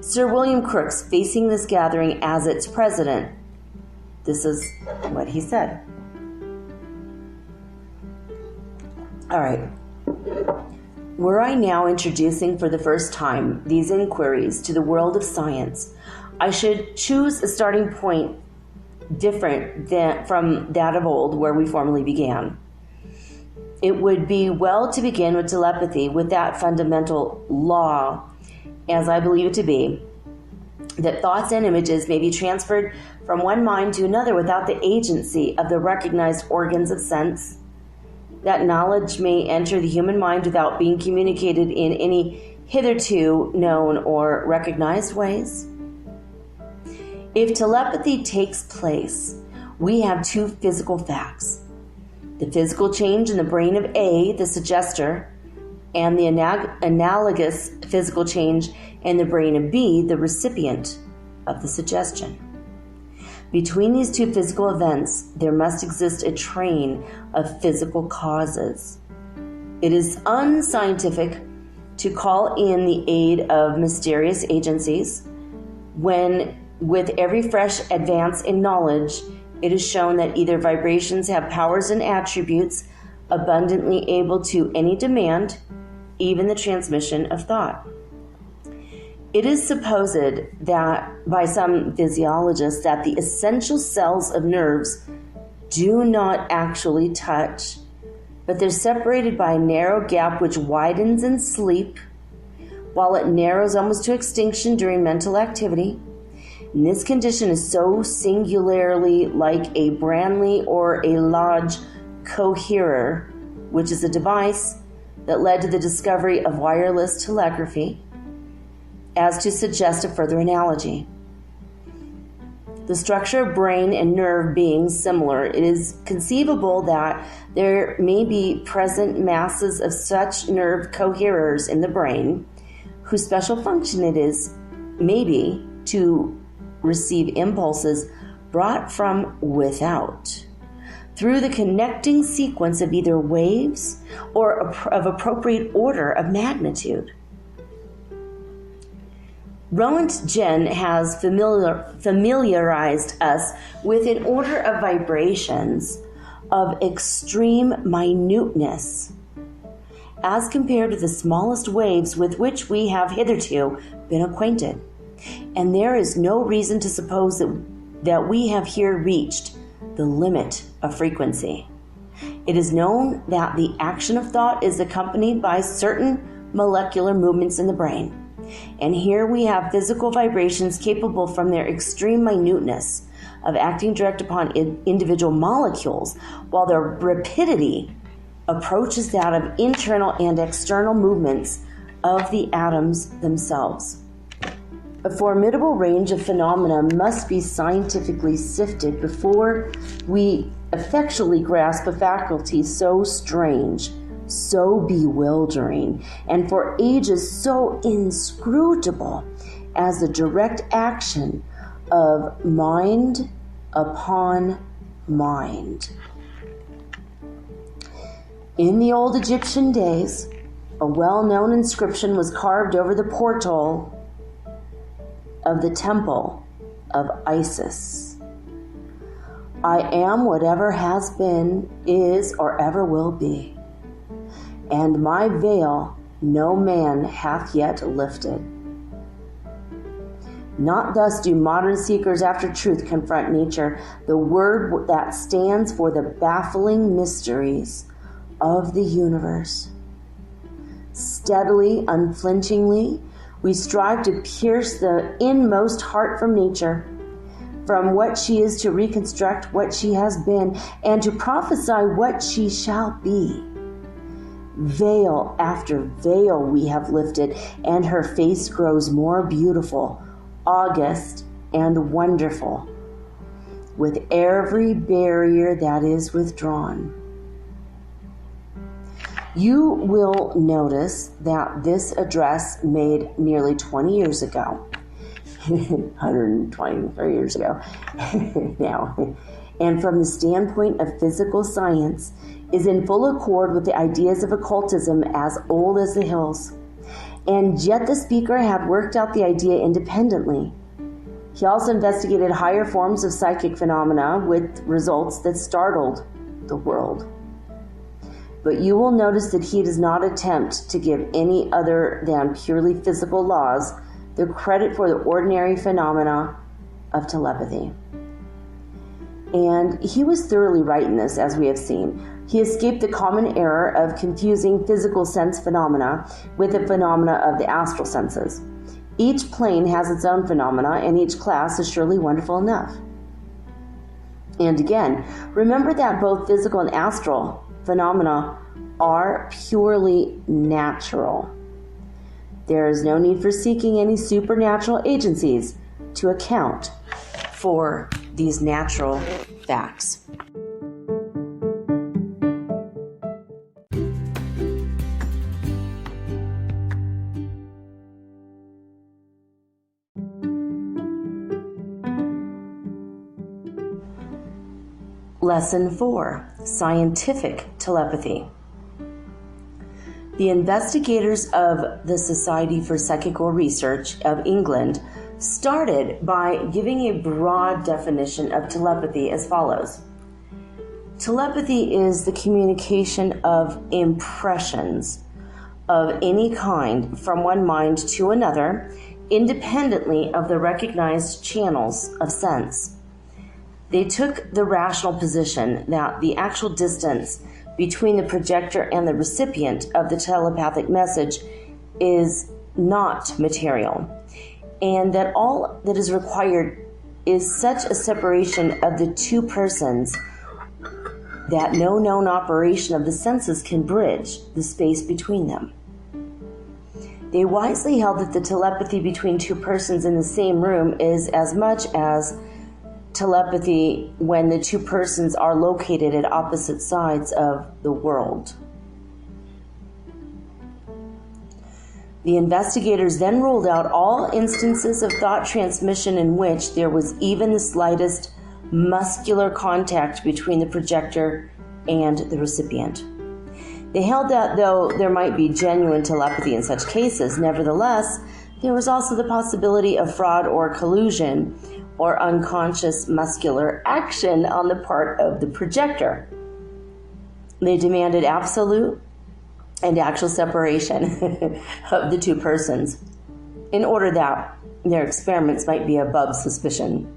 Sir William Crookes, facing this gathering as its president, this is what he said. All right. Were I now introducing for the first time these inquiries to the world of science, I should choose a starting point different from that of old where we formerly began. It would be well to begin with telepathy, with that fundamental law, as I believe it to be, that thoughts and images may be transferred from one mind to another without the agency of the recognized organs of sense, that knowledge may enter the human mind without being communicated in any hitherto known or recognized ways. If telepathy takes place, we have two physical facts: the physical change in the brain of A, the suggester, and the analogous physical change in the brain of B, the recipient of the suggestion. Between these two physical events, there must exist a train of physical causes. It is unscientific to call in the aid of mysterious agencies when, with every fresh advance in knowledge, it is shown that either vibrations have powers and attributes abundantly able to any demand, even the transmission of thought. It is supposed that by some physiologists that the essential cells of nerves do not actually touch, but they're separated by a narrow gap which widens in sleep, while it narrows almost to extinction during mental activity. And this condition is so singularly like a Branly or a Lodge coherer, which is a device that led to the discovery of wireless telegraphy, as to suggest a further analogy. The structure of brain and nerve being similar, it is conceivable that there may be present masses of such nerve coherers in the brain, whose special function it is, maybe, to receive impulses brought from without, through the connecting sequence of either waves or of appropriate order of magnitude. Roent Jen has familiarized us with an order of vibrations of extreme minuteness, as compared to the smallest waves with which we have hitherto been acquainted. And there is no reason to suppose that we have here reached the limit of frequency. It is known that the action of thought is accompanied by certain molecular movements in the brain. And here we have physical vibrations capable from their extreme minuteness of acting direct upon individual molecules, while their rapidity approaches that of internal and external movements of the atoms themselves. A formidable range of phenomena must be scientifically sifted before we effectually grasp a faculty so strange, so bewildering, and for ages so inscrutable as the direct action of mind upon mind. In the old Egyptian days, a well-known inscription was carved over the portal of the temple of Isis. I am whatever has been, is, or ever will be, and my veil no man hath yet lifted. Not thus do modern seekers after truth confront nature, the word that stands for the baffling mysteries of the universe. Steadily, unflinchingly, we strive to pierce the inmost heart from nature, from what she is, to reconstruct what she has been, and to prophesy what she shall be. Veil after veil we have lifted, and her face grows more beautiful, august, and wonderful, with every barrier that is withdrawn. You will notice that this address made nearly 20 years ago, 123 years ago now, and from the standpoint of physical science, is in full accord with the ideas of occultism as old as the hills. And yet the speaker had worked out the idea independently. He also investigated higher forms of psychic phenomena with results that startled the world. But you will notice that he does not attempt to give any other than purely physical laws the credit for the ordinary phenomena of telepathy. And he was thoroughly right in this, as we have seen. He escaped the common error of confusing physical sense phenomena with the phenomena of the astral senses. Each plane has its own phenomena, and each class is surely wonderful enough. And again, remember that both physical and astral phenomena are purely natural. There is no need for seeking any supernatural agencies to account for these natural facts. Lesson 4, Scientific Telepathy. The investigators of the Society for Psychical Research of England started by giving a broad definition of telepathy as follows. Telepathy is the communication of impressions of any kind from one mind to another, independently of the recognized channels of sense. They took the rational position that the actual distance between the projector and the recipient of the telepathic message is not material, and that all that is required is such a separation of the two persons that no known operation of the senses can bridge the space between them. They wisely held that the telepathy between two persons in the same room is as much as telepathy when the two persons are located at opposite sides of the world. The investigators then ruled out all instances of thought transmission in which there was even the slightest muscular contact between the projector and the recipient. They held that though there might be genuine telepathy in such cases, nevertheless, there was also the possibility of fraud or collusion or unconscious muscular action on the part of the projector. They demanded absolute and actual separation of the two persons in order that their experiments might be above suspicion.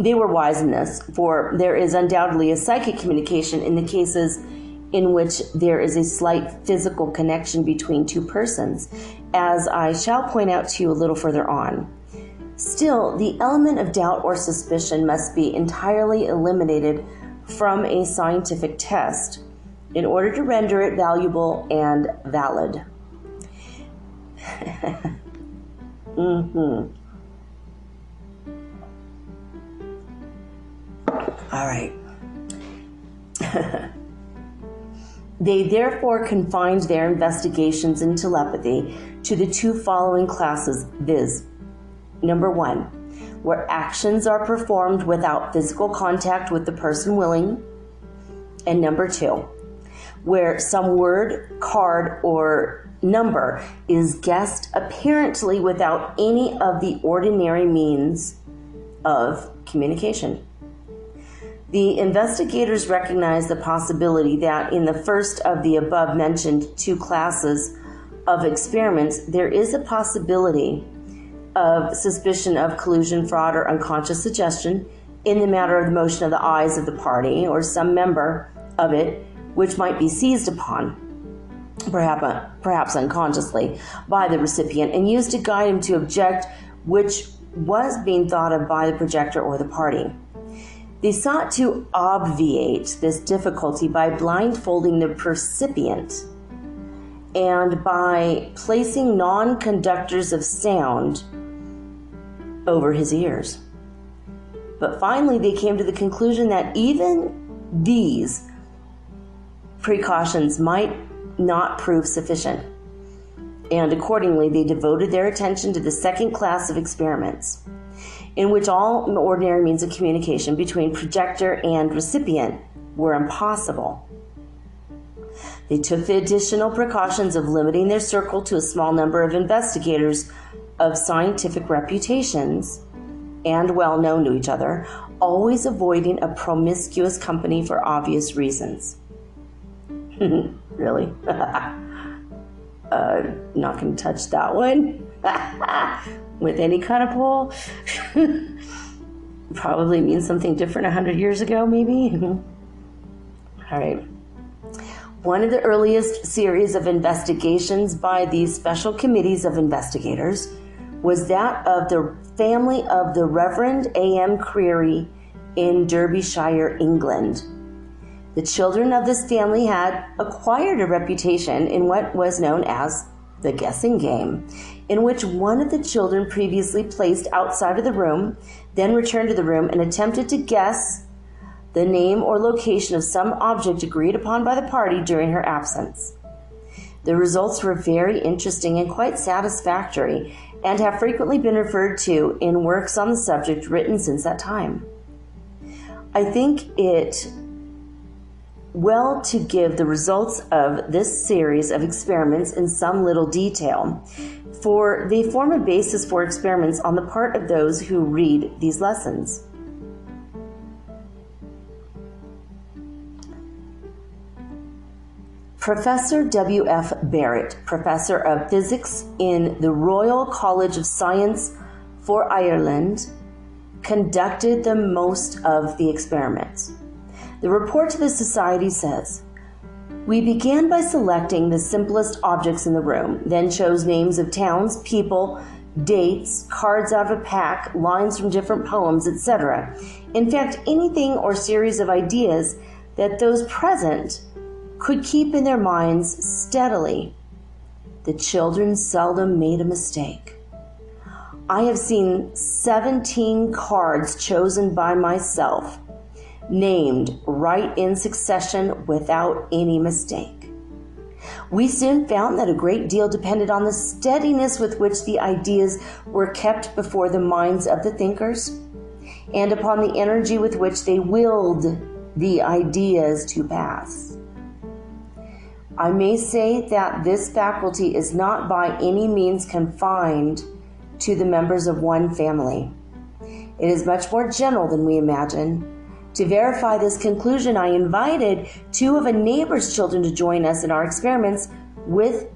They were wise in this, for there is undoubtedly a psychic communication in the cases in which there is a slight physical connection between two persons, as I shall point out to you a little further on. Still, the element of doubt or suspicion must be entirely eliminated from a scientific test in order to render it valuable and valid. All right. They therefore confined their investigations in telepathy to the two following classes, viz. Number 1, where actions are performed without physical contact with the person willing. And number 2, where some word, card, or number is guessed apparently without any of the ordinary means of communication. The investigators recognized the possibility that in the first of the above mentioned two classes of experiments, there is a possibility of suspicion of collusion, fraud, or unconscious suggestion in the matter of the motion of the eyes of the party or some member of it, which might be seized upon, perhaps unconsciously, by the recipient and used to guide him to object, which was being thought of by the projector or the party. They sought to obviate this difficulty by blindfolding the percipient and by placing non-conductors of sound over his ears. But finally, they came to the conclusion that even these precautions might not prove sufficient, and accordingly, they devoted their attention to the second class of experiments, in which all ordinary means of communication between projector and recipient were impossible. They took the additional precautions of limiting their circle to a small number of investigators of scientific reputations and well known to each other, always avoiding a promiscuous company for obvious reasons. Really? Not going to touch that one. With any kind of poll. Probably means something different 100 years ago, maybe. All right. One of the earliest series of investigations by these special committees of investigators was that of the family of the Reverend A.M. Creary in Derbyshire, England. The children of this family had acquired a reputation in what was known as the guessing game, in which one of the children previously placed outside of the room, then returned to the room and attempted to guess the name or location of some object agreed upon by the party during her absence. The results were very interesting and quite satisfactory, and have frequently been referred to in works on the subject written since that time. I think it well to give the results of this series of experiments in some little detail, for they form a basis for experiments on the part of those who read these lessons. Professor W.F. Barrett, Professor of Physics in the Royal College of Science for Ireland, conducted the most of the experiments. The report to the Society says, "We began by selecting the simplest objects in the room, then chose names of towns, people, dates, cards out of a pack, lines from different poems, etc. In fact, anything or series of ideas that those present could keep in their minds steadily. The children seldom made a mistake. I have seen 17 cards chosen by myself, named right in succession without any mistake. We soon found that a great deal depended on the steadiness with which the ideas were kept before the minds of the thinkers, and upon the energy with which they willed the ideas to pass. I may say that this faculty is not by any means confined to the members of one family. It is much more general than we imagine. To verify this conclusion, I invited 2 of a neighbor's children to join us in our experiments with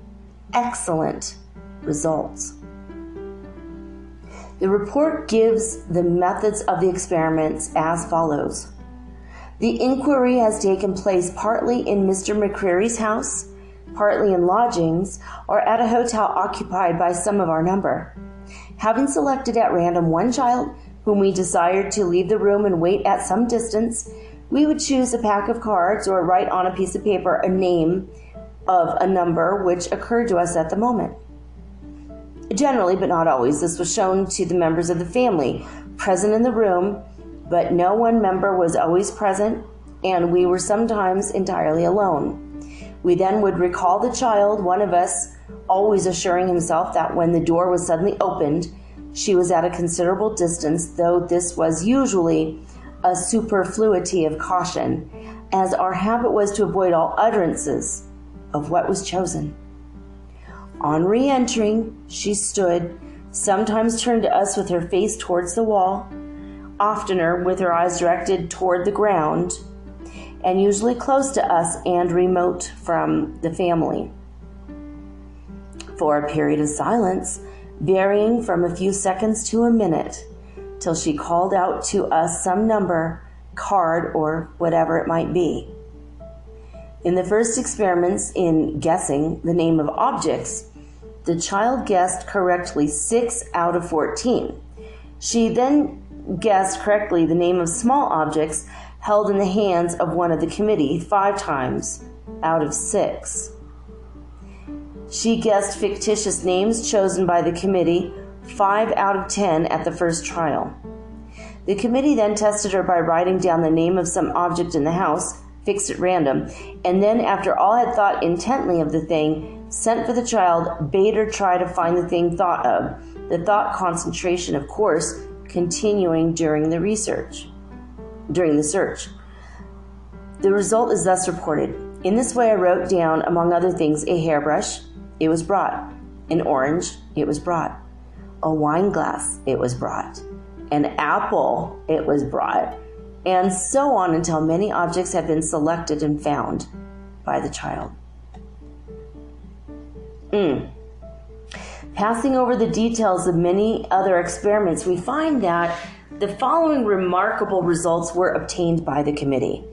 excellent results. The report gives the methods of the experiments as follows. The inquiry has taken place partly in Mr. McCreary's house, partly in lodgings, or at a hotel occupied by some of our number. Having selected at random one child whom we desired to leave the room and wait at some distance, we would choose a pack of cards or write on a piece of paper a name of a number which occurred to us at the moment. Generally, but not always, this was shown to the members of the family present in the room, but no one member was always present, and we were sometimes entirely alone. We then would recall the child, one of us always assuring himself that when the door was suddenly opened, she was at a considerable distance, though this was usually a superfluity of caution, as our habit was to avoid all utterances of what was chosen. On re-entering, she stood, sometimes turned to us with her face towards the wall, oftener with her eyes directed toward the ground, and usually close to us and remote from the family, for a period of silence, varying from a few seconds to a minute, till she called out to us some number, card, or whatever it might be. In the first experiments in guessing the name of objects, the child guessed correctly 6 out of 14. She then guessed correctly the name of small objects held in the hands of one of the committee 5 times out of 6. She guessed fictitious names chosen by the committee 5 out of 10 at the first trial. The committee then tested her by writing down the name of some object in the house, fixed at random, and then, after all had thought intently of the thing, sent for the child, bade her try to find the thing thought of, the thought concentration, of course, continuing during the search. The result is thus reported. In this way I wrote down, among other things, a hairbrush, it was brought. An orange, it was brought. A wine glass, it was brought. An apple, it was brought. And so on until many objects had been selected and found by the child. Passing over the details of many other experiments, we find that the following remarkable results were obtained by the committee.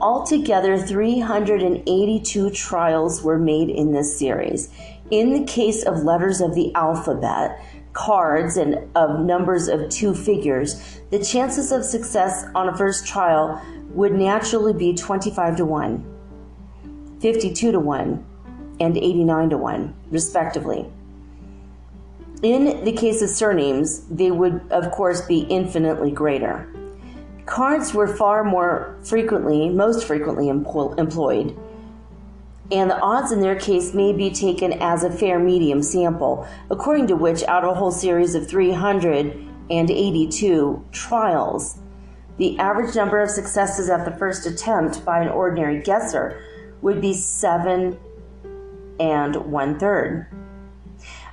Altogether, 382 trials were made in this series. In the case of letters of the alphabet, cards, and of numbers of two figures, the chances of success on a first trial would naturally be 25 to 1, 52 to 1, and 89 to 1, respectively. In the case of surnames, they would, of course, be infinitely greater. Cards were most frequently employed, and the odds in their case may be taken as a fair medium sample, according to which, out of a whole series of 382 trials, the average number of successes at the first attempt by an ordinary guesser would be 7 1/3.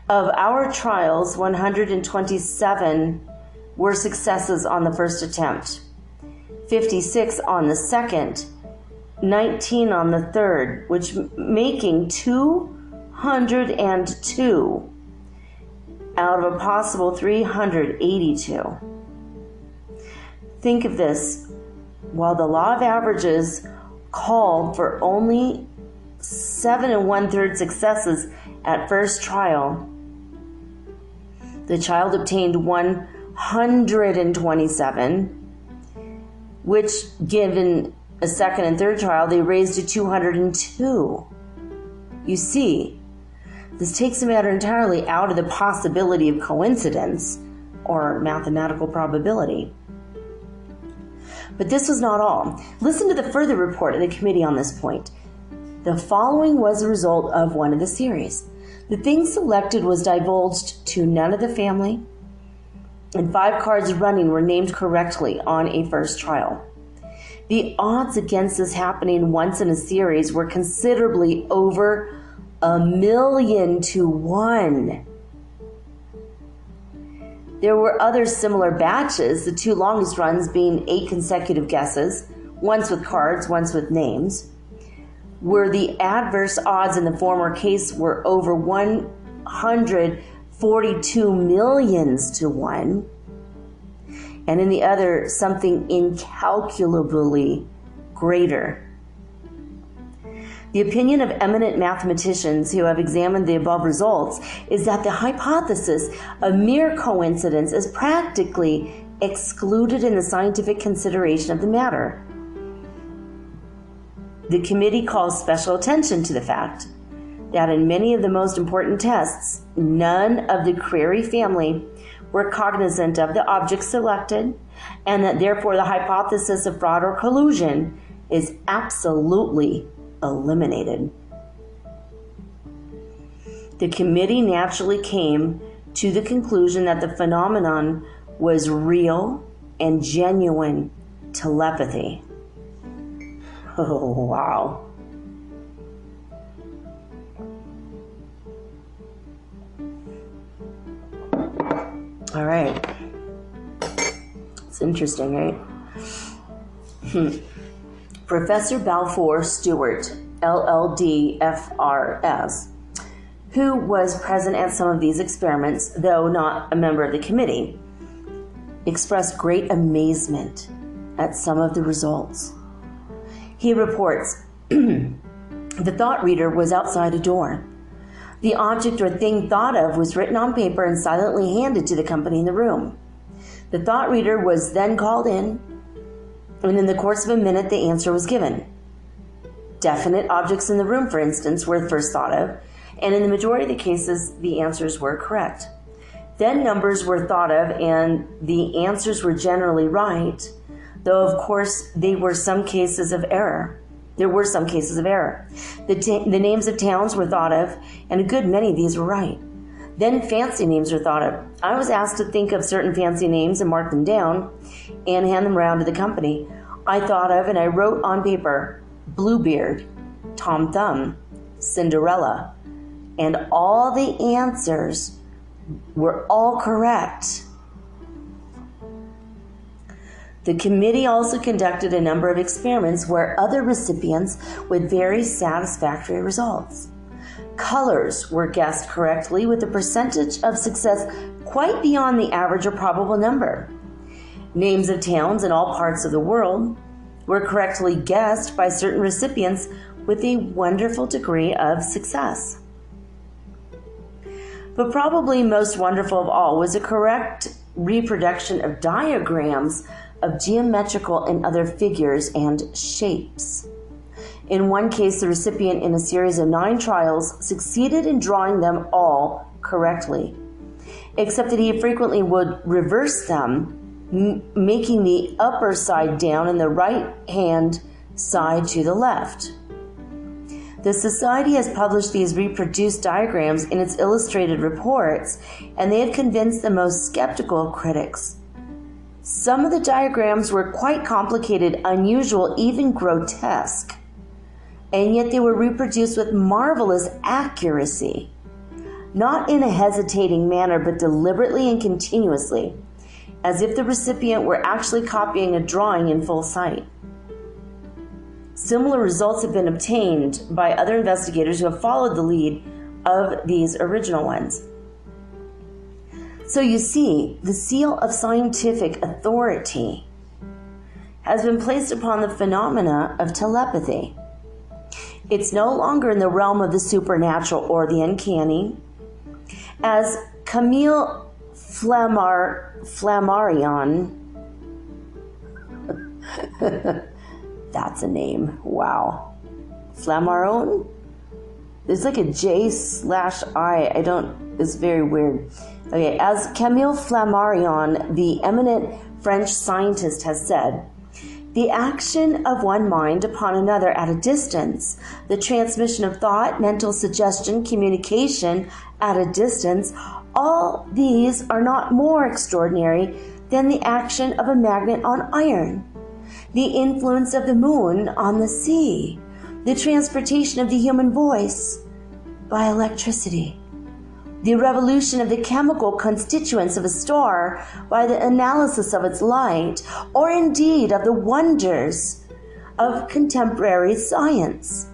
Of our trials, 127 were successes on the first attempt, 56 on the second, 19 on the third, which making 202 out of a possible 382. Think of this. While the law of averages called for only 7 1/3 successes at first trial, the child obtained 127, which, given a second and third trial, they raised to 202. You see, this takes the matter entirely out of the possibility of coincidence or mathematical probability. But this was not all. Listen to the further report of the committee on this point. The following was the result of one of the series. The thing selected was divulged to none of the family, and 5 cards running were named correctly on a first trial. The odds against this happening once in a series were considerably over 1,000,000 to 1. There were other similar batches, the 2 longest runs being 8 consecutive guesses, once with cards, once with names, where the adverse odds in the former case were over 142 millions to 1, and in the other something incalculably greater. The opinion of eminent mathematicians who have examined the above results is that the hypothesis of mere coincidence is practically excluded in the scientific consideration of the matter. The committee calls special attention to the fact that in many of the most important tests, none of the query family were cognizant of the objects selected, and that therefore the hypothesis of fraud or collusion is absolutely eliminated. The committee naturally came to the conclusion that the phenomenon was real and genuine telepathy. Oh, wow. All right. It's interesting, right? Professor Balfour Stewart, LLD FRS, who was present at some of these experiments, though not a member of the committee, expressed great amazement at some of the results. He reports, the thought reader was outside a door. The object or thing thought of was written on paper and silently handed to the company in the room. The thought reader was then called in, and in the course of a minute, the answer was given. Definite objects in the room, for instance, were first thought of, and in the majority of the cases, the answers were correct. Then numbers were thought of, and the answers were generally right, though, of course, there were some cases of error. The names of towns were thought of, and a good many of these were right. Then fancy names were thought of. I was asked to think of certain fancy names and mark them down and hand them around to the company. I thought of and I wrote on paper Bluebeard, Tom Thumb, Cinderella, and all the answers were all correct. The committee also conducted a number of experiments where other recipients with very satisfactory results. Colors were guessed correctly with a percentage of success quite beyond the average or probable number. Names of towns in all parts of the world, were correctly guessed by certain recipients with a wonderful degree of success. But probably most wonderful of all was a correct reproduction of diagrams of geometrical and other figures and shapes. In one case, the recipient in a series of 9 trials succeeded in drawing them all correctly, except that he frequently would reverse them, making the upper side down and the right hand side to the left. The Society has published these reproduced diagrams in its illustrated reports, and they have convinced the most skeptical of critics. Some of the diagrams were quite complicated, unusual, even grotesque, and yet they were reproduced with marvelous accuracy, not in a hesitating manner, but deliberately and continuously, as if the recipient were actually copying a drawing in full sight. Similar results have been obtained by other investigators who have followed the lead of these original ones. So you see, the seal of scientific authority has been placed upon the phenomena of telepathy. It's no longer in the realm of the supernatural or the uncanny. As Camille Flammarion that's a name. Wow. Flammarion? There's like a J/I. It's very weird. Okay, as Camille Flammarion, the eminent French scientist, has said, the action of one mind upon another at a distance, the transmission of thought, mental suggestion, communication at a distance, all these are not more extraordinary than the action of a magnet on iron, the influence of the moon on the sea, the transportation of the human voice by electricity, the revolution of the chemical constituents of a star by the analysis of its light, or indeed of the wonders of contemporary science.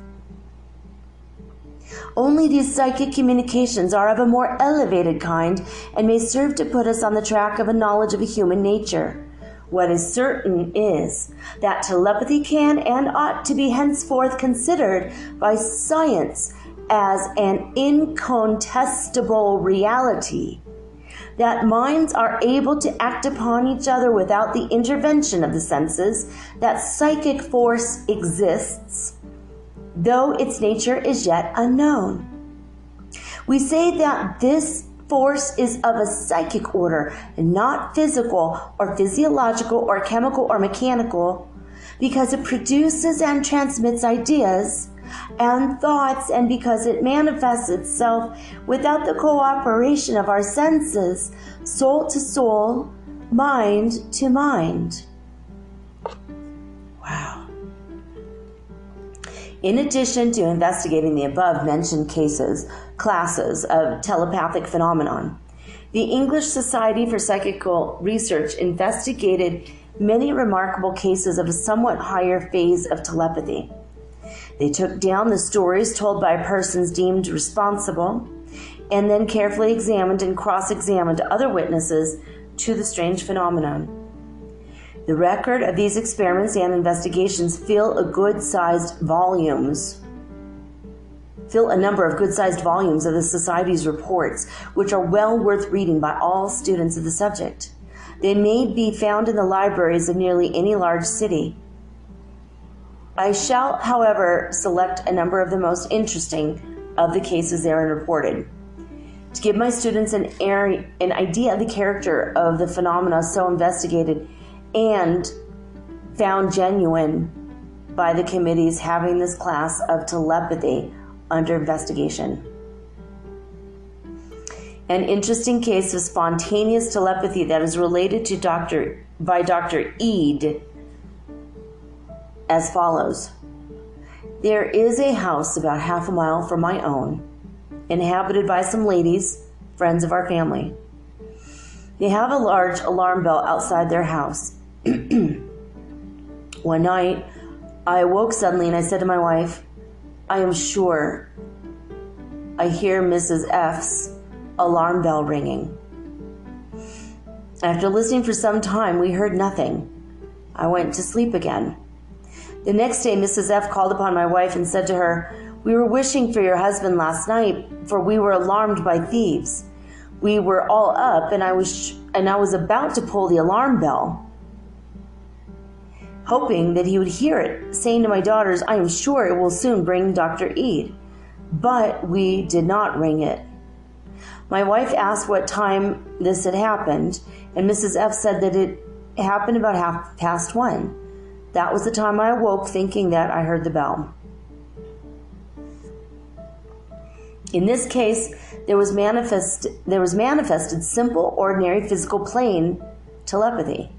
Only these psychic communications are of a more elevated kind and may serve to put us on the track of a knowledge of human nature. What is certain is that telepathy can and ought to be henceforth considered by science as an incontestable reality, that minds are able to act upon each other without the intervention of the senses, that psychic force exists, though its nature is yet unknown. We say that this force is of a psychic order, not physical or physiological or chemical or mechanical, because it produces and transmits ideas and thoughts, and because it manifests itself without the cooperation of our senses, soul to soul, mind to mind. Wow. In addition to investigating the above-mentioned classes of telepathic phenomenon, the English Society for Psychical Research investigated many remarkable cases of a somewhat higher phase of telepathy. They took down the stories told by persons deemed responsible, and then carefully examined and cross-examined other witnesses to the strange phenomenon. The record of these experiments and investigations fill a number of good-sized volumes of the Society's reports, which are well worth reading by all students of the subject. They may be found in the libraries of nearly any large city. I shall, however, select a number of the most interesting of the cases therein reported, to give my students an idea of the character of the phenomena so investigated and found genuine by the committees having this class of telepathy under investigation. An interesting case of spontaneous telepathy that is related to Dr. Eade as follows. There is a house about half a mile from my own, inhabited by some ladies, friends of our family. They have a large alarm bell outside their house. One night, I awoke suddenly and I said to my wife, I am sure I hear Mrs. F's alarm bell ringing. After listening for some time, we heard nothing. I went to sleep again. The next day, Mrs. F. called upon my wife and said to her, "We were wishing for your husband last night, for we were alarmed by thieves. We were all up, and I was about to pull the alarm bell, hoping that he would hear it, saying to my daughters, 'I am sure it will soon bring Dr. Ede.' But we did not ring it. My wife asked what time this had happened, and Mrs. F. said that it happened about 1:30. That was the time I awoke, thinking that I heard the bell." In this case, there was manifested simple, ordinary, physical plane telepathy.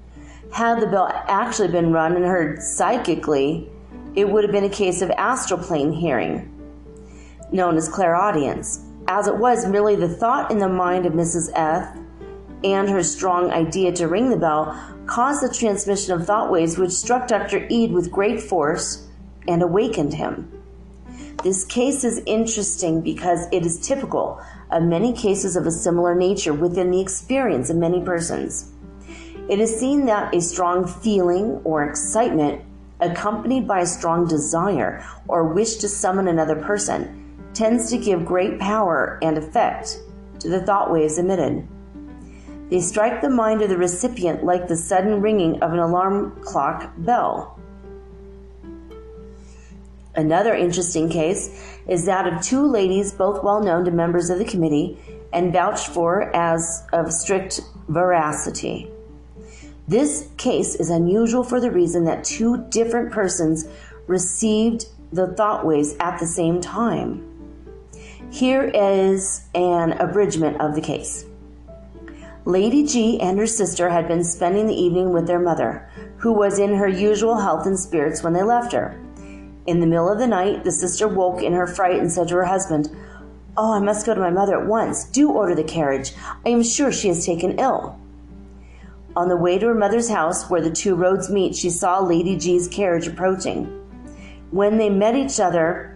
Had the bell actually been run and heard psychically, it would have been a case of astral plane hearing, known as clairaudience. As it was, merely the thought in the mind of Mrs. F. and her strong idea to ring the bell caused the transmission of thought waves which struck Dr. Ede with great force and awakened him. This case is interesting because it is typical of many cases of a similar nature within the experience of many persons. It is seen that a strong feeling or excitement accompanied by a strong desire or wish to summon another person tends to give great power and effect to the thought waves emitted. They strike the mind of the recipient like the sudden ringing of an alarm clock bell. Another interesting case is that of two ladies, both well known to members of the committee and vouched for as of strict veracity. This case is unusual for the reason that two different persons received the thought waves at the same time. Here is an abridgment of the case. Lady G and her sister had been spending the evening with their mother, who was in her usual health and spirits when they left her. In the middle of the night, the sister woke in her fright and said to her husband, "Oh, I must go to my mother at once. Do order the carriage. I am sure she has taken ill." On the way to her mother's house, where the two roads meet, she saw Lady G's carriage approaching. When they met each other,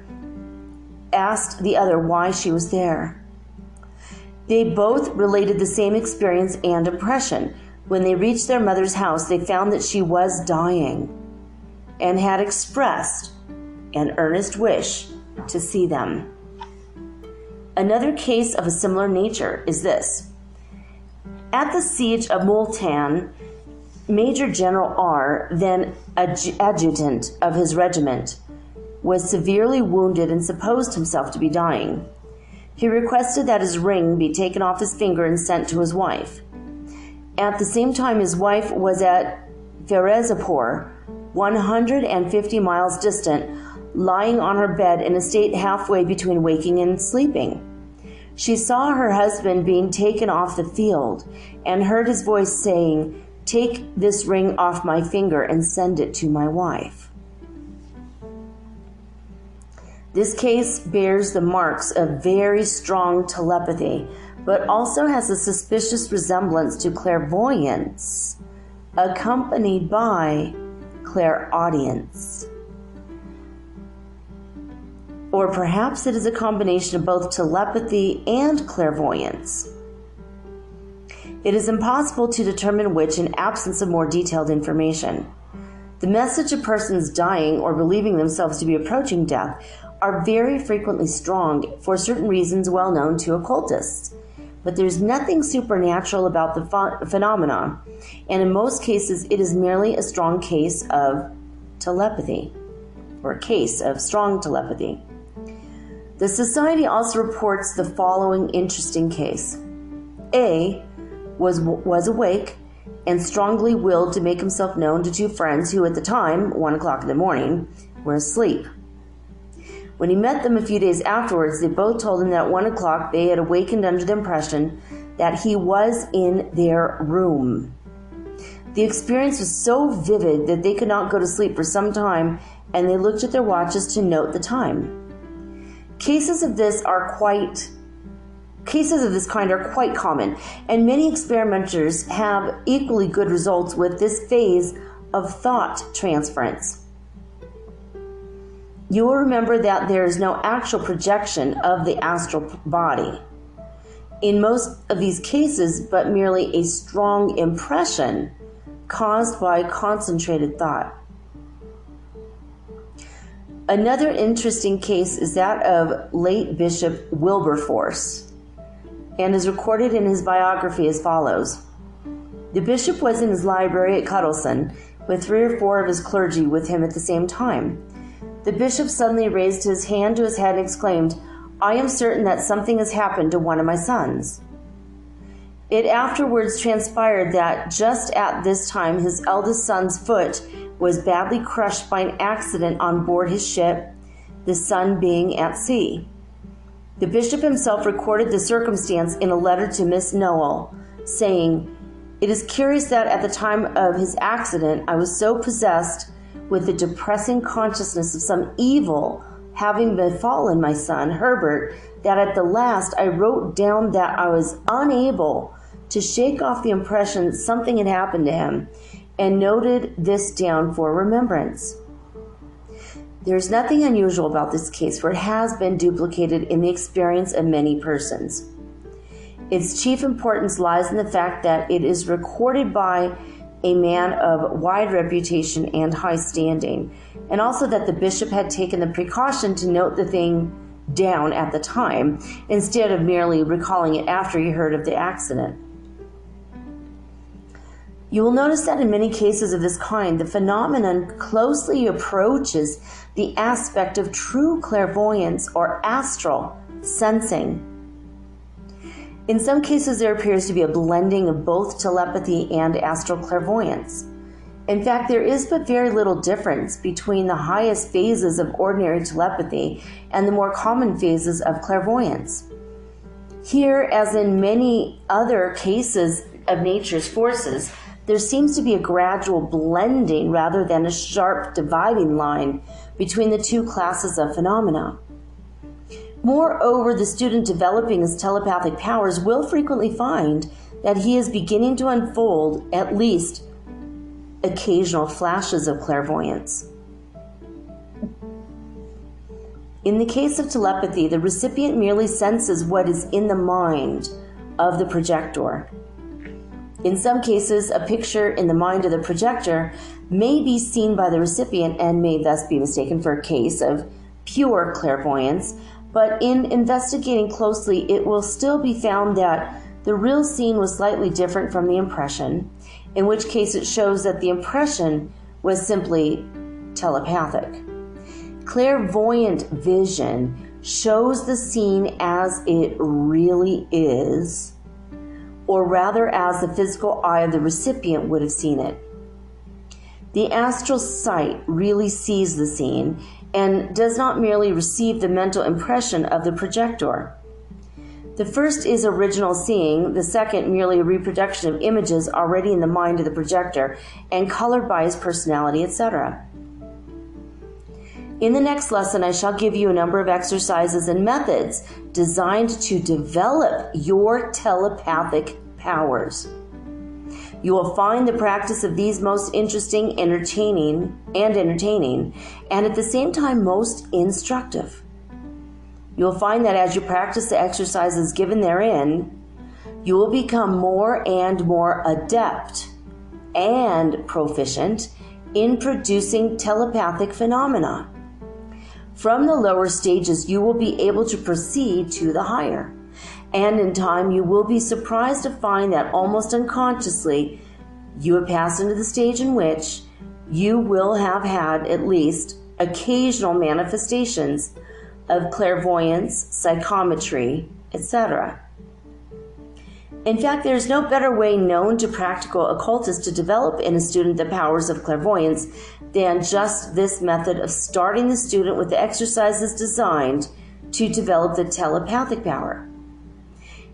asked the other why she was there. They both related the same experience and impression. When they reached their mother's house, they found that she was dying and had expressed an earnest wish to see them. Another case of a similar nature is this. At the siege of Multan, Major General R., then adjutant of his regiment, was severely wounded and supposed himself to be dying. He requested that his ring be taken off his finger and sent to his wife. At the same time, his wife was at Ferozepur, 150 miles distant, lying on her bed in a state halfway between waking and sleeping. She saw her husband being taken off the field and heard his voice saying, "Take this ring off my finger and send it to my wife." This case bears the marks of very strong telepathy, but also has a suspicious resemblance to clairvoyance, accompanied by clairaudience. Or perhaps it is a combination of both telepathy and clairvoyance. It is impossible to determine which in absence of more detailed information. The message of persons dying or believing themselves to be approaching death are very frequently strong for certain reasons well known to occultists. But there's nothing supernatural about the phenomena, and in most cases it is merely a strong case of telepathy, or a case of strong telepathy. The Society also reports the following interesting case. A was awake and strongly willed to make himself known to two friends who at the time, 1 o'clock in the morning, were asleep. When he met them a few days afterwards, they both told him that at 1 o'clock they had awakened under the impression that he was in their room. The experience was so vivid that they could not go to sleep for some time, and they looked at their watches to note the time. Cases of this kind are quite common, and many experimenters have equally good results with this phase of thought transference. You will remember that there is no actual projection of the astral body in most of these cases, but merely a strong impression caused by concentrated thought. Another interesting case is that of late Bishop Wilberforce, and is recorded in his biography as follows. The bishop was in his library at Cuddleson with 3 or 4 of his clergy with him at the same time. The bishop suddenly raised his hand to his head and exclaimed, "I am certain that something has happened to one of my sons." It afterwards transpired that just at this time his eldest son's foot was badly crushed by an accident on board his ship, the son being at sea. The bishop himself recorded the circumstance in a letter to Miss Noel, saying, "It is curious that at the time of his accident I was so possessed with the depressing consciousness of some evil having befallen my son, Herbert, that at the last I wrote down that I was unable to shake off the impression that something had happened to him, and noted this down for remembrance." There's nothing unusual about this case, for it has been duplicated in the experience of many persons. Its chief importance lies in the fact that it is recorded by a man of wide reputation and high standing, and also that the bishop had taken the precaution to note the thing down at the time, instead of merely recalling it after he heard of the accident. You will notice that in many cases of this kind, the phenomenon closely approaches the aspect of true clairvoyance or astral sensing. In some cases, there appears to be a blending of both telepathy and astral clairvoyance. In fact, there is but very little difference between the highest phases of ordinary telepathy and the more common phases of clairvoyance. Here, as in many other cases of nature's forces, there seems to be a gradual blending rather than a sharp dividing line between the two classes of phenomena. Moreover, the student developing his telepathic powers will frequently find that he is beginning to unfold at least occasional flashes of clairvoyance. In the case of telepathy, the recipient merely senses what is in the mind of the projector. In some cases, a picture in the mind of the projector may be seen by the recipient and may thus be mistaken for a case of pure clairvoyance, but in investigating closely, it will still be found that the real scene was slightly different from the impression, in which case it shows that the impression was simply telepathic. Clairvoyant vision shows the scene as it really is, or rather as the physical eye of the recipient would have seen it. The astral sight really sees the scene and does not merely receive the mental impression of the projector. The first is original seeing, the second merely a reproduction of images already in the mind of the projector and colored by his personality, etc. In the next lesson, I shall give you a number of exercises and methods designed to develop your telepathic powers. You will find the practice of these most interesting, entertaining, and at the same time most instructive. You will find that as you practice the exercises given therein, you will become more and more adept and proficient in producing telepathic phenomena. From the lower stages, you will be able to proceed to the higher. And in time, you will be surprised to find that almost unconsciously, you have passed into the stage in which you will have had at least occasional manifestations of clairvoyance, psychometry, etc. In fact, there is no better way known to practical occultists to develop in a student the powers of clairvoyance than just this method of starting the student with the exercises designed to develop the telepathic power.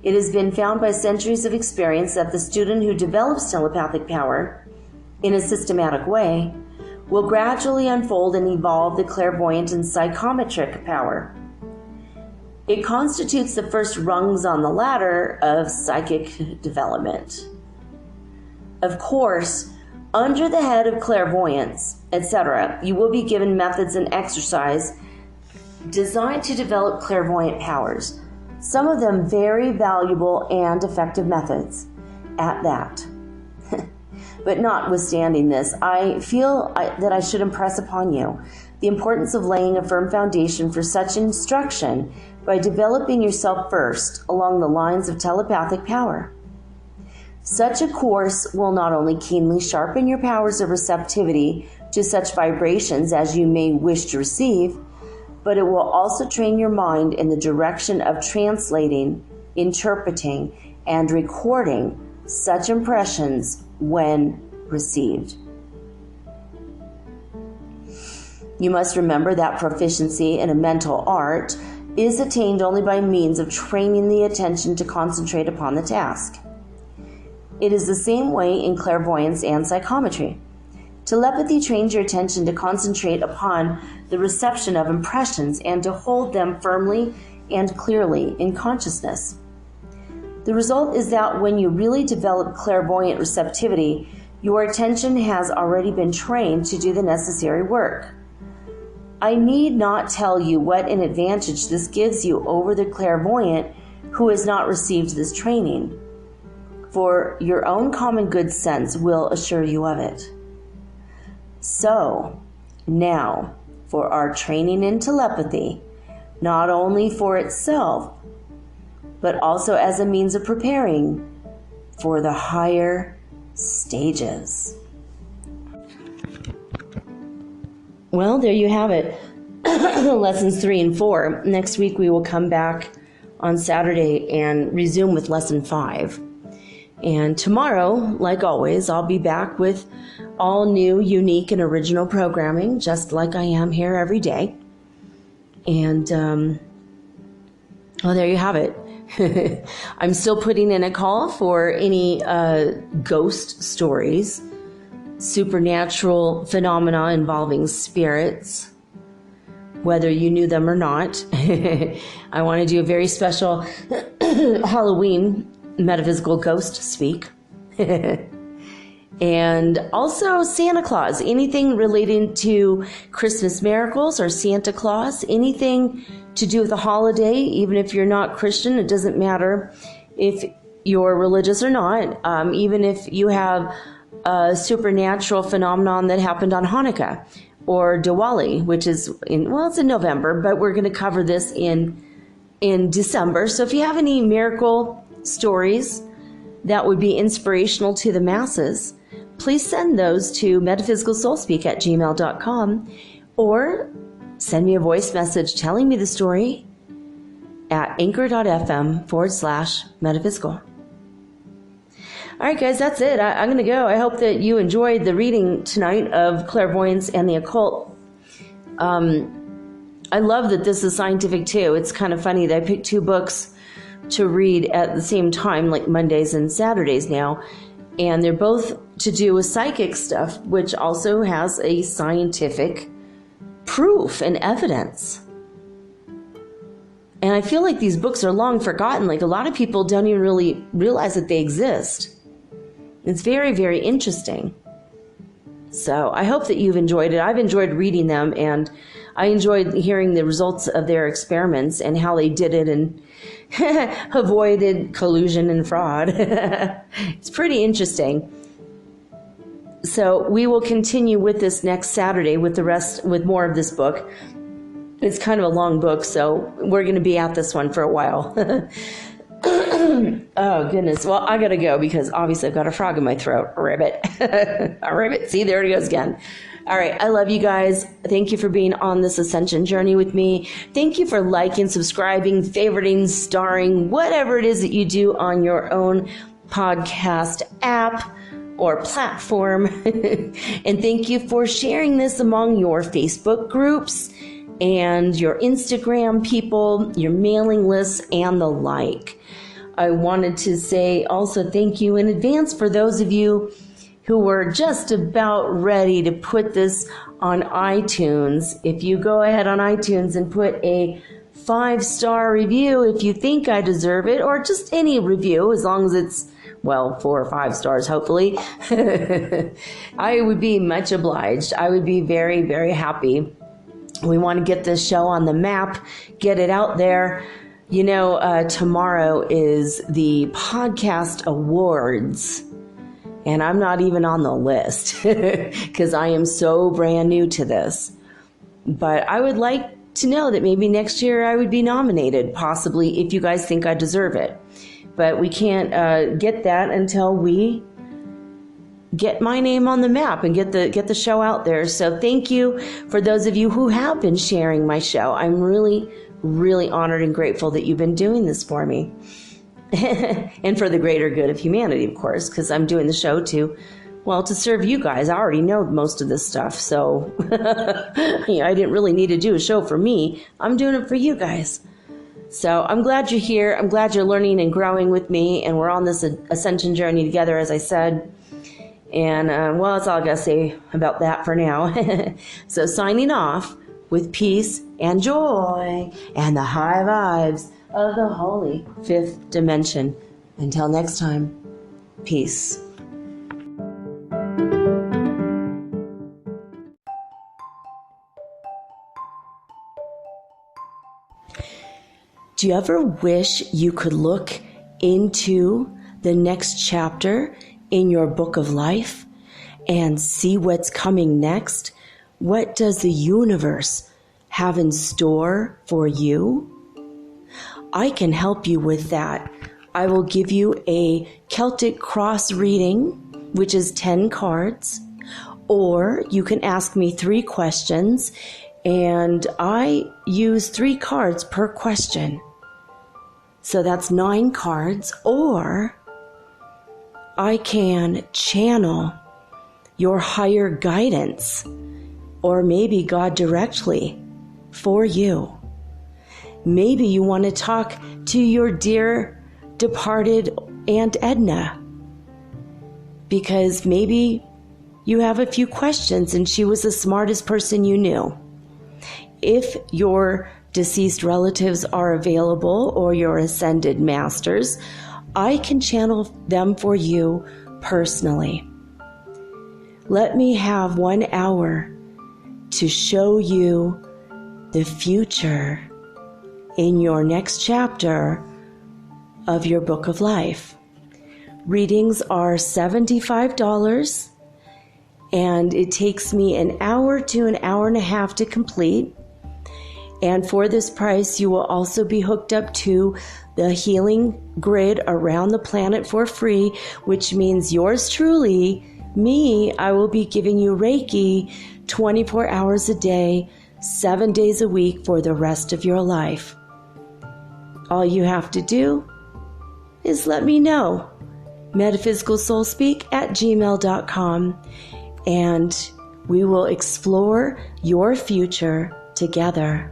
It has been found by centuries of experience that the student who develops telepathic power in a systematic way will gradually unfold and evolve the clairvoyant and psychometric power. It constitutes the first rungs on the ladder of psychic development. Of course, under the head of clairvoyance, etc., you will be given methods and exercise designed to develop clairvoyant powers, some of them very valuable and effective methods at that. But notwithstanding this, I feel that I should impress upon you the importance of laying a firm foundation for such instruction by developing yourself first along the lines of telepathic power. Such a course will not only keenly sharpen your powers of receptivity to such vibrations as you may wish to receive, but it will also train your mind in the direction of translating, interpreting, and recording such impressions when received. You must remember that proficiency in a mental art is attained only by means of training the attention to concentrate upon the task. It is the same way in clairvoyance and psychometry. Telepathy trains your attention to concentrate upon the reception of impressions and to hold them firmly and clearly in consciousness. The result is that when you really develop clairvoyant receptivity, your attention has already been trained to do the necessary work. I need not tell you what an advantage this gives you over the clairvoyant who has not received this training, for your own common good sense will assure you of it. So, now, for our training in telepathy, not only for itself, but also as a means of preparing for the higher stages. Well, there you have it. Lessons 3 and 4. Next week we will come back on Saturday and resume with lesson 5. And tomorrow, like always, I'll be back with all new, unique, and original programming, just like I am here every day. And, well, there you have it. I'm still putting in a call for any ghost stories, supernatural phenomena involving spirits, whether you knew them or not. I want to do a very special Halloween metaphysical ghost speak. And also Santa Claus, anything relating to Christmas miracles or Santa Claus, anything to do with a holiday, even if you're not Christian, it doesn't matter if you're religious or not, even if you have a supernatural phenomenon that happened on Hanukkah or Diwali, which is it's in November, but we're going to cover this in December. So if you have any miracle stories that would be inspirational to the masses, please send those to metaphysicalsoulspeak@gmail.com or send me a voice message telling me the story at anchor.fm/metaphysical. All right, guys, that's it. I'm going to go. I hope that you enjoyed the reading tonight of Clairvoyance and the Occult. I love that this is scientific, too. It's kind of funny that I picked 2 books to read at the same time, like Mondays and Saturdays now. And they're both to do with psychic stuff, which also has a scientific proof and evidence. And I feel like these books are long forgotten. Like a lot of people don't even really realize that they exist. It's very, very interesting. So I hope that you've enjoyed it. I've enjoyed reading them, and I enjoyed hearing the results of their experiments and how they did it and avoided collusion and fraud. It's pretty interesting. So we will continue with this next Saturday with more of this book. It's kind of a long book, so we're going to be at this one for a while. Oh, goodness. Well, I got to go because obviously I've got a frog in my throat. A ribbit. A ribbit. See, there it goes again. All right. I love you guys. Thank you for being on this ascension journey with me. Thank you for liking, subscribing, favoriting, starring, whatever it is that you do on your own podcast app or platform. And thank you for sharing this among your Facebook groups and your Instagram people, your mailing lists, and the like. I wanted to say also thank you in advance for those of you who were just about ready to put this on iTunes. If you go ahead on iTunes and put a 5-star review if you think I deserve it, or just any review, as long as it's, 4 or 5 stars, hopefully, I would be much obliged. I would be very, very happy. We want to get this show on the map, get it out there. You know, tomorrow is the podcast awards, and I'm not even on the list because I am so brand new to this. But I would like to know that maybe next year I would be nominated, possibly, if you guys think I deserve it. But we can't get that until we get my name on the map and get the show out there. So thank you for those of you who have been sharing my show. I'm really, really honored and grateful that you've been doing this for me. And for the greater good of humanity, of course, because I'm doing the show to serve you guys. I already know most of this stuff, so I didn't really need to do a show for me. I'm doing it for you guys. So I'm glad you're here. I'm glad you're learning and growing with me, and we're on this ascension journey together, as I said. And, that's all I got to say about that for now. So signing off with peace and joy and the high vibes of the holy fifth dimension. Until next time, peace. Do you ever wish you could look into the next chapter in your book of life and see what's coming next? What does the universe have in store for you? I can help you with that. I will give you a Celtic cross reading, which is 10 cards, or you can ask me 3 questions, and I use 3 cards per question. So that's 9 cards, or I can channel your higher guidance, or maybe God directly for you. Maybe you want to talk to your dear departed Aunt Edna, because maybe you have a few questions and she was the smartest person you knew. If your deceased relatives are available or your ascended masters, I can channel them for you personally. Let me have 1 hour to show you the future in your next chapter of your book of life. Readings are $75, and it takes me an hour to an hour and a half to complete. And for this price, you will also be hooked up to the healing grid around the planet for free, which means yours truly, me, I will be giving you Reiki 24 hours a day, 7 days a week for the rest of your life. All you have to do is let me know. metaphysicalsoulspeak@gmail.com, and we will explore your future together.